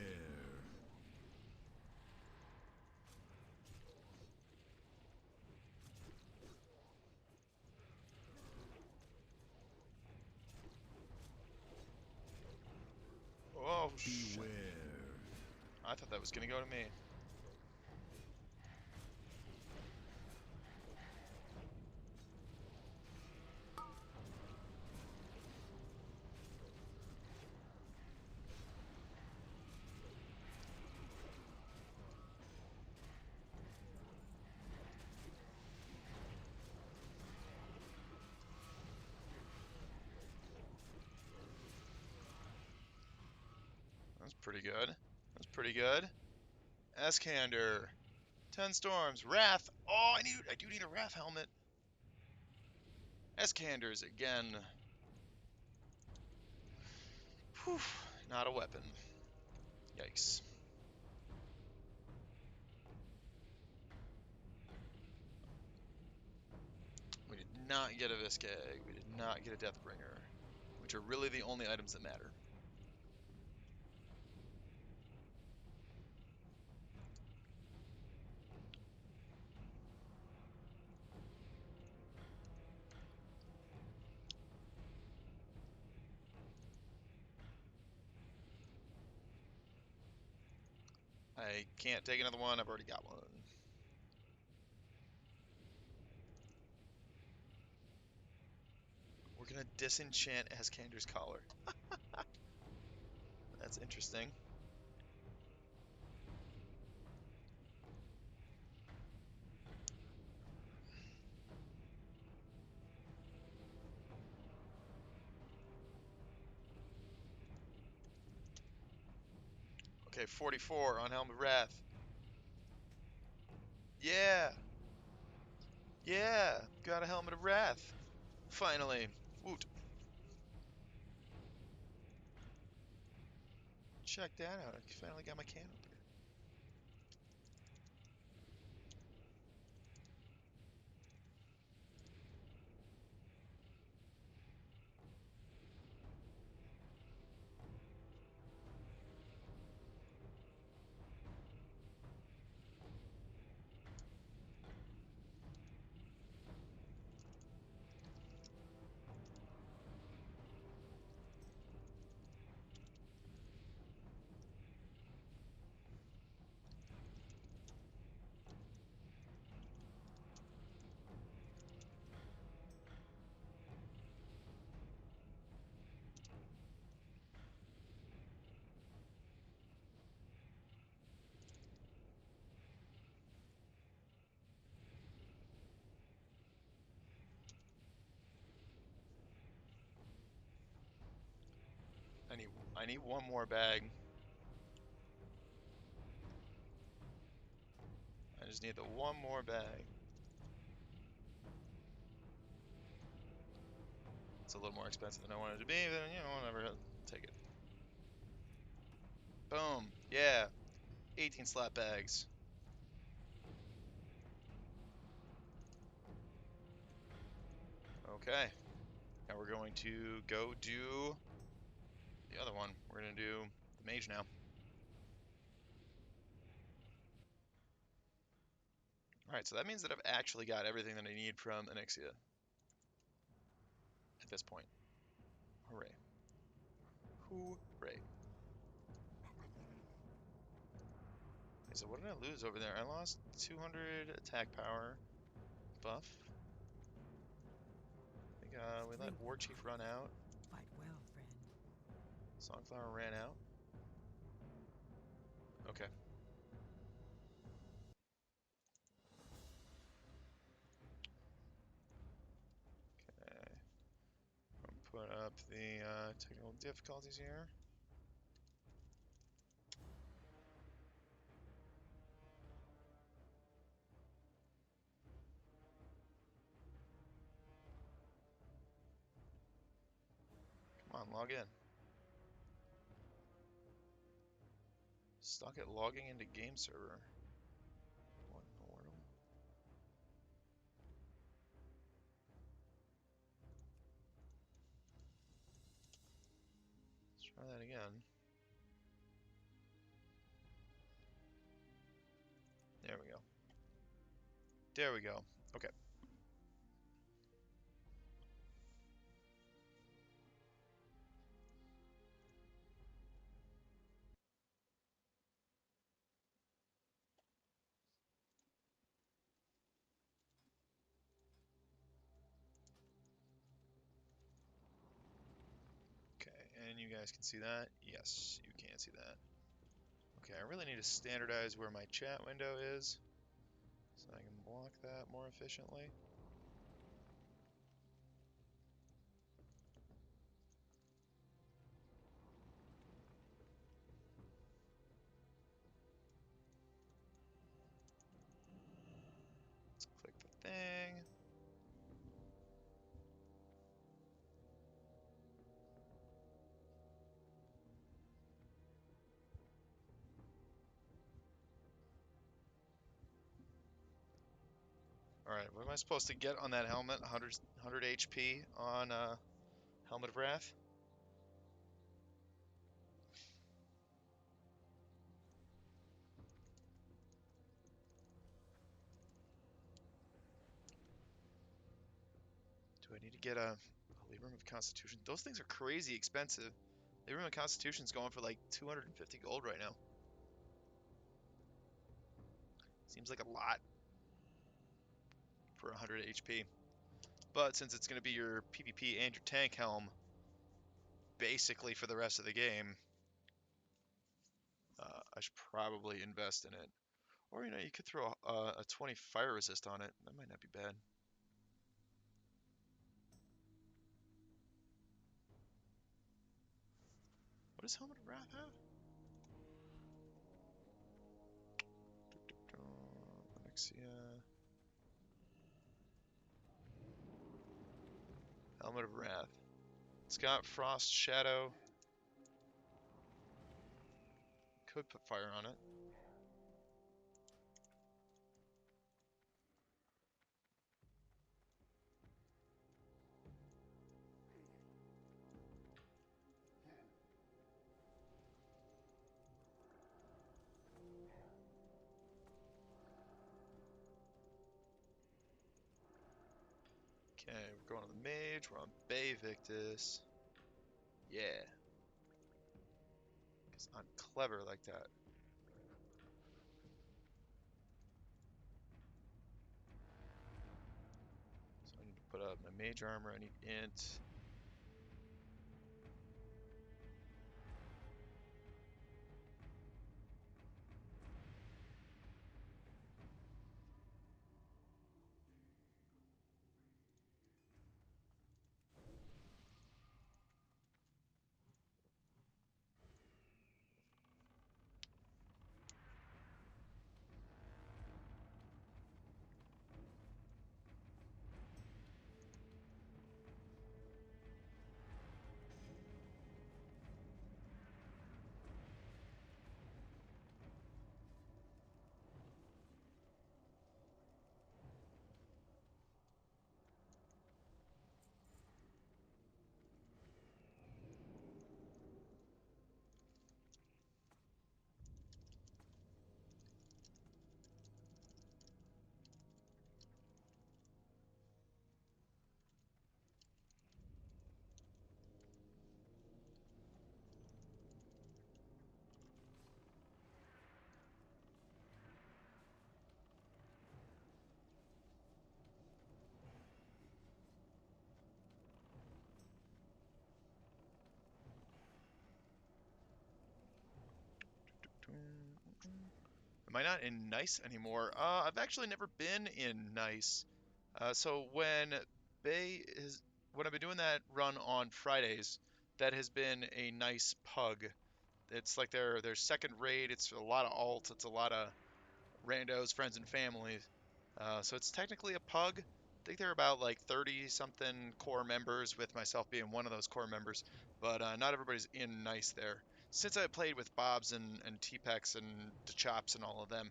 Oh, shit. Beware. I thought that was gonna go to me. That's pretty good. That's pretty good. Escander. 10 storms. Wrath. Oh, I do need a Wrath helmet. Escanders again. Whew. Not a weapon. Yikes. We did not get a Viscag. We did not get a Deathbringer, which are really the only items that matter. I can't take another one. I've already got one. We're gonna disenchant Escander's collar. That's interesting. Okay, 44 on Helm of Wrath. Yeah! Yeah! Got a Helmet of Wrath. Finally. Woot. Check that out. I finally got my can opener. I need one more bag. I just need the one more bag. It's a little more expensive than I wanted it to be, but you know, whatever. Take it. Boom. Yeah. 18 slap bags. Okay. Now we're going to go do the other one. We're going to do the mage now. Alright, so that means that I've actually got everything that I need from Onyxia at this point. Hooray. Hooray. Okay, so what did I lose over there? I lost 200 attack power buff. I think we let War Chief run out. Fight well, friend. Songflower ran out. Okay. Okay. Put up the technical difficulties here. Come on, log in. Stuck at logging into game server. What in the world? Let's try that again. There we go. There we go. Okay. Okay, and you guys can see that? Yes, you can see that. Okay, I really need to standardize where my chat window is so I can block that more efficiently. Let's click the thing. Alright, what am I supposed to get on that helmet? 100 HP on Helmet of Wrath? Do I need to get a Librum of Constitution? Those things are crazy expensive. Librum of Constitution's going for like 250 gold right now. Seems like a lot for 100 HP. But since it's going to be your PvP and your tank helm, basically for the rest of the game, I should probably invest in it. Or, you know, you could throw a 20 fire resist on it. That might not be bad. What does Helmet of Wrath have? Onyxia. Helmet of Wrath. It's got Frost Shadow. Could put fire on it. Okay, we're going on the mage. We're on Bay Victus. Yeah. Because I'm clever like that. So I need to put up my mage armor. I need int. Am I not in nice anymore? I've actually never been in nice. So when I've been doing that run on Fridays, that has been a nice pug. It's like their second raid. It's a lot of alts. It's a lot of randos, friends and family. So it's technically a pug. I think there are about like 30 something core members, with myself being one of those core members. But not everybody's in nice there. Since I played with Bobs and T-Pex and DeChops and all of them,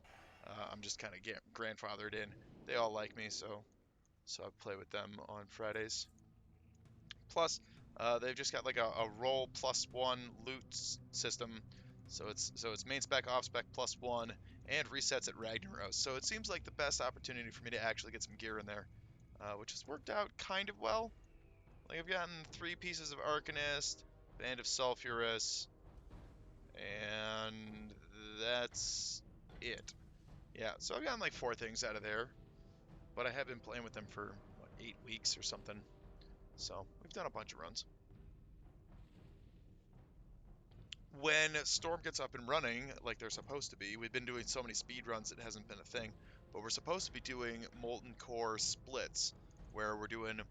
I'm just kind of grandfathered in. They all like me, so I play with them on Fridays. Plus, they've just got like a roll +1 system, so it's main spec, off spec +1, and resets at Ragnaros. So it seems like the best opportunity for me to actually get some gear in there, which has worked out kind of well. Like I've gotten 3 pieces of Arcanist, Band of Sulfurous, and that's it. Yeah, so I've gotten like 4 things out of there, but I have been playing with them for what, 8 weeks or something. So we've done a bunch of runs. When Storm gets up and running like they're supposed to be, we've been doing so many speed runs it hasn't been a thing, but we're supposed to be doing Molten Core splits where we're doing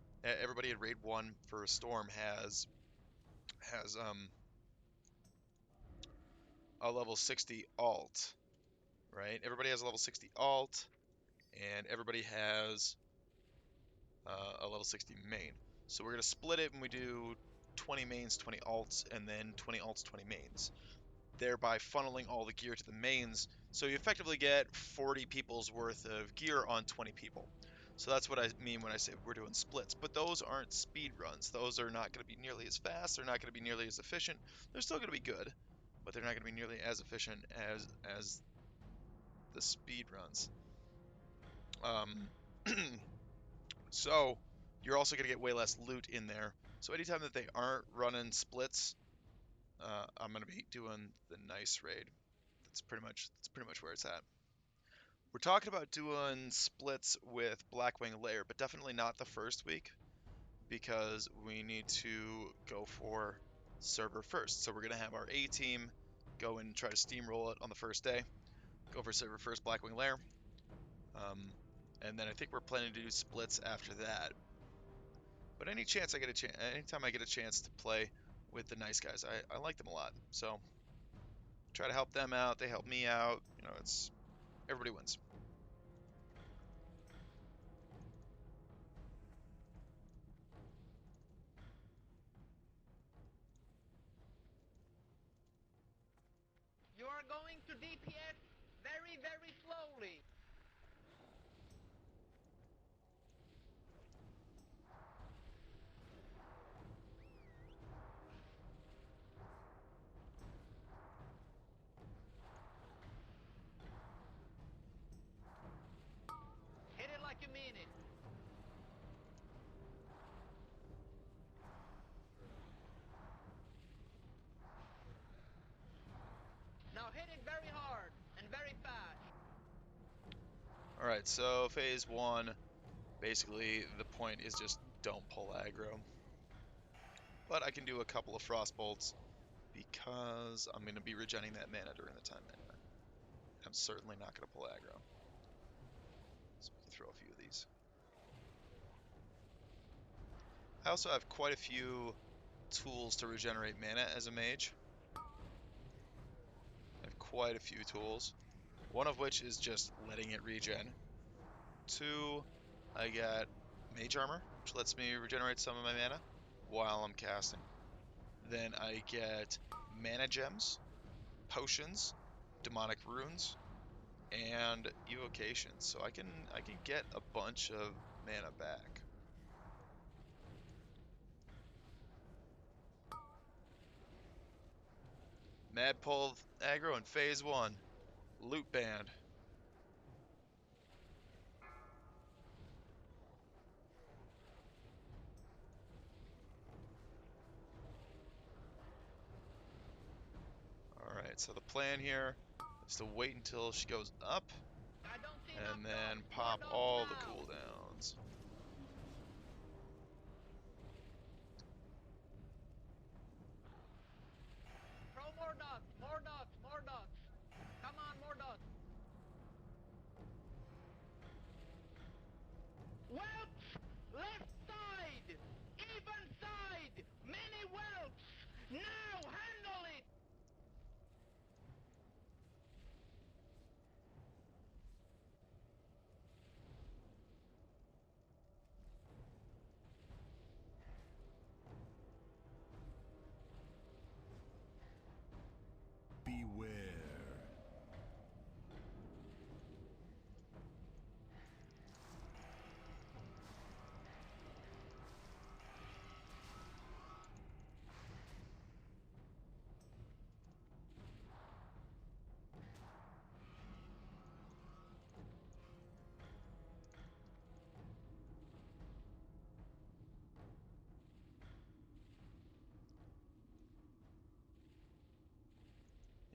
everybody in raid 1 for Storm has a level 60 alt, right? Everybody has a level 60 alt, and everybody has a level 60 main. So we're going to split it, and we do 20 mains, 20 alts, and then 20 alts, 20 mains, thereby funneling all the gear to the mains. So you effectively get 40 people's worth of gear on 20 people. So that's what I mean when I say we're doing splits. But those aren't speed runs. Those are not going to be nearly as fast. They're not going to be nearly as efficient. They're still going to be good, but they're not going to be nearly as efficient as the speed runs. Um, so you're also going to get way less loot in there. So anytime that they aren't running splits, I'm going to be doing the nice raid. That's pretty much where it's at. We're talking about doing splits with Blackwing Lair, but definitely not the first week because we need to go for server first. So we're gonna have our A team go and try to steamroll it on the first day. Go for server first, Blackwing Lair, and then I think we're planning to do splits after that. But anytime I get a chance to play with the nice guys, I like them a lot. So try to help them out. They help me out. It's everybody wins. You are going to DPS very, very slowly. Hit it like you mean it. Now hit it very hard and very fast. All right, so phase 1, basically the point is just don't pull aggro. But I can do a couple of frost bolts because I'm going to be regenning that mana during the time anyway. I'm certainly not going to pull aggro. So we can throw a few of these. I also have quite a few tools to regenerate mana as a mage. I have quite a few tools. One of which is just letting it regen. 2, I got mage armor, which lets me regenerate some of my mana while I'm casting. Then I get mana gems, potions, demonic runes, and evocations. So I can get a bunch of mana back. Mad pull aggro in phase 1. Loot band. Alright, so the plan here is to wait until she goes up I don't see enough and dots. then More pop dots all the now. cooldowns. Throw more dots. More dots. More dots. Come on, more dots. Whelps! Left side! Even side! Many whelps! Now handle it! Beware.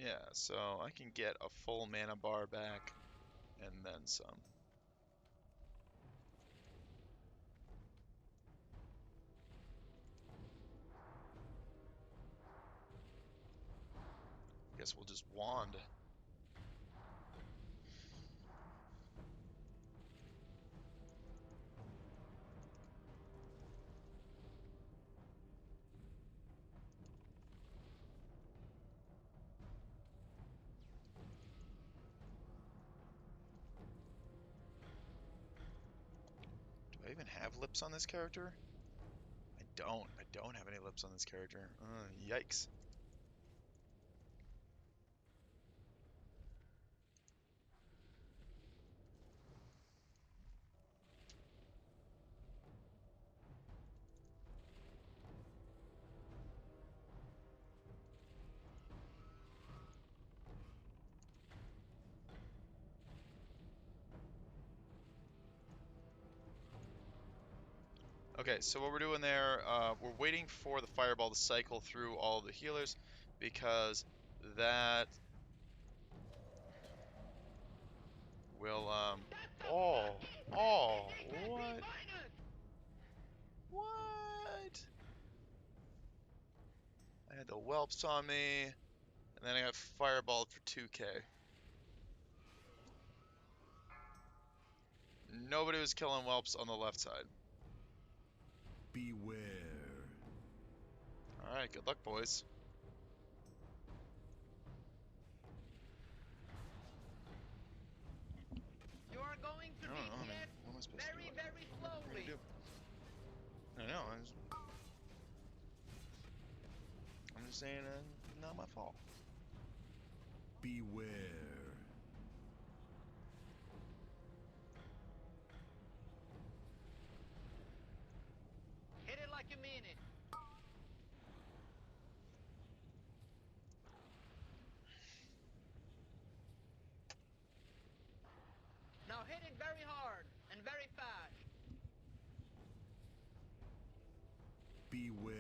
Yeah, so I can get a full mana bar back and then some. I guess we'll just wand. Do I even have lips on this character? I don't. I don't have any lips on this character. Yikes. Okay, so what we're doing there, we're waiting for the fireball to cycle through all of the healers because that will, oh, oh, what? What? I had the whelps on me, and then I got fireballed for 2k. Nobody was killing whelps on the left side. Beware. Alright, good luck, boys. You are going to I don't be know, I mean, hit what am I supposed to do? very What am I gonna slowly. do? I know, I'm just saying, not my fault. Beware. Hit it like you mean it. Now hit it very hard and very fast. Beware.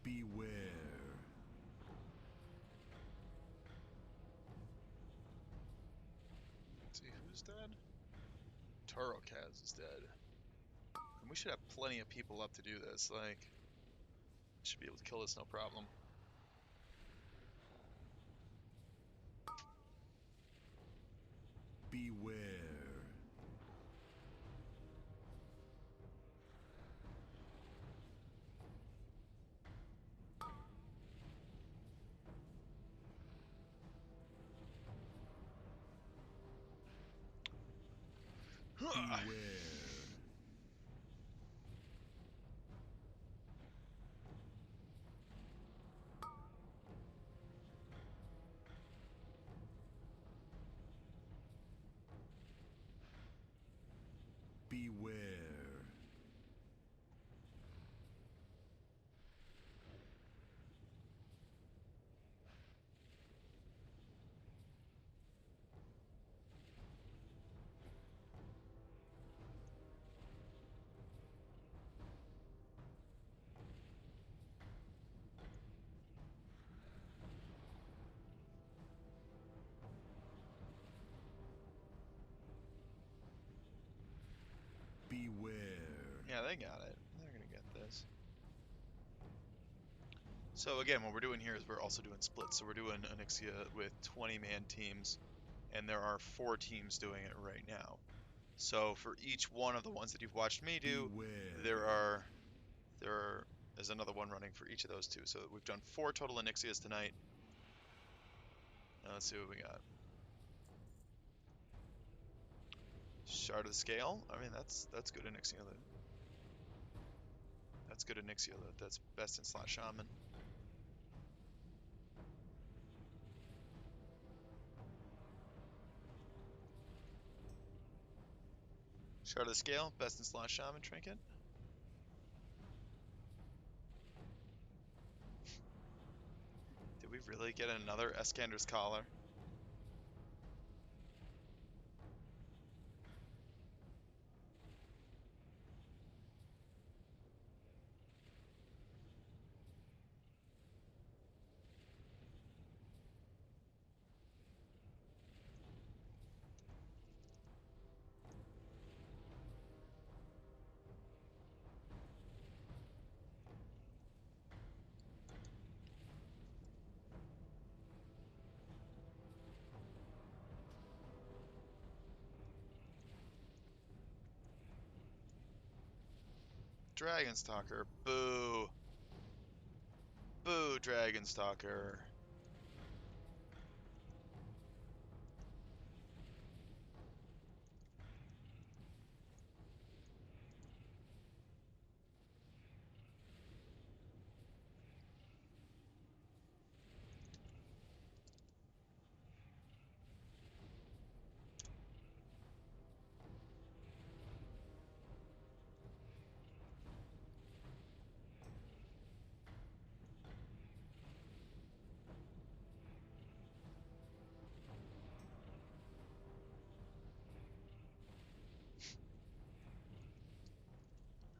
Beware. Let's see, who's dead? Turokaz is dead. And we should have plenty of people up to do this, like, should be able to kill this no problem. Beware. Beware. Beware. Yeah, they got it. They're gonna get this. So again, what we're doing here is we're also doing splits. So we're doing Onyxia with 20-man teams, and there are 4 teams doing it right now. So for each one of the ones that you've watched me do, there is another one running for each of those 2. So we've done 4 total Onyxias tonight. Now let's see what we got. Shard of the Scale. I mean, that's good Onyxia loot. That's good Onyxia loot. That's best in slot Shaman. Shard of the Scale, best in slot Shaman trinket. Did we really get another Escander's Collar? Dragonstalker. Boo. Boo, Dragonstalker.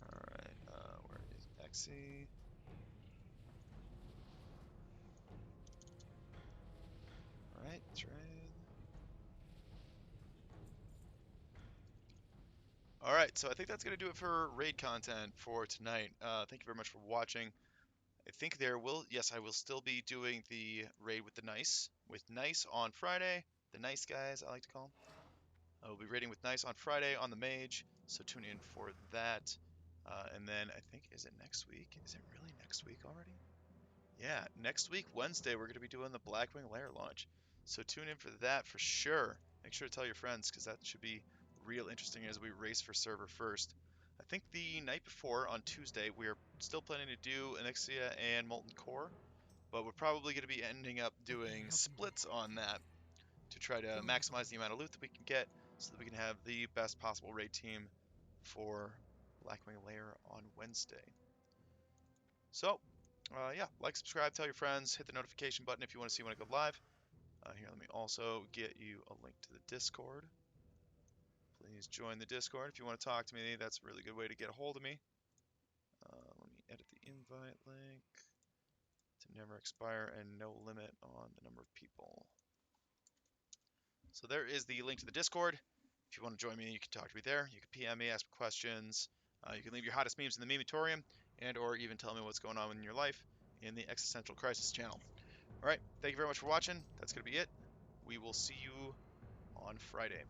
Alright, where is Exy? Alright, trade. Alright, so I think that's going to do it for raid content for tonight. Thank you very much for watching. I think yes, I will still be doing the raid with Nice on Friday. The Nice guys, I like to call them. I will be raiding with Nice on Friday on the Mage, so tune in for that. And then I think, is it next week? Is it really next week already? Yeah, next week, Wednesday, we're going to be doing the Blackwing Lair launch. So tune in for that for sure. Make sure to tell your friends because that should be real interesting as we race for server first. I think the night before, on Tuesday, we're still planning to do Onyxia and Molten Core, but we're probably going to be ending up doing splits on that to try to maximize the amount of loot that we can get so that we can have the best possible raid team for Blackwing Lair on Wednesday. So, yeah, like, subscribe, tell your friends, hit the notification button if you want to see when I go live. Here, let me also get you a link to the Discord. Please join the Discord if you want to talk to me. That's a really good way to get a hold of me. Let me edit the invite link to never expire and no limit on the number of people. So there is the link to the Discord. If you want to join me, you can talk to me there. You can PM me, ask me questions. You can leave your hottest memes in the Memetorium, and or even tell me what's going on in your life in the Existential Crisis channel. All right, thank you very much for watching. That's going to be it. We will see you on Friday.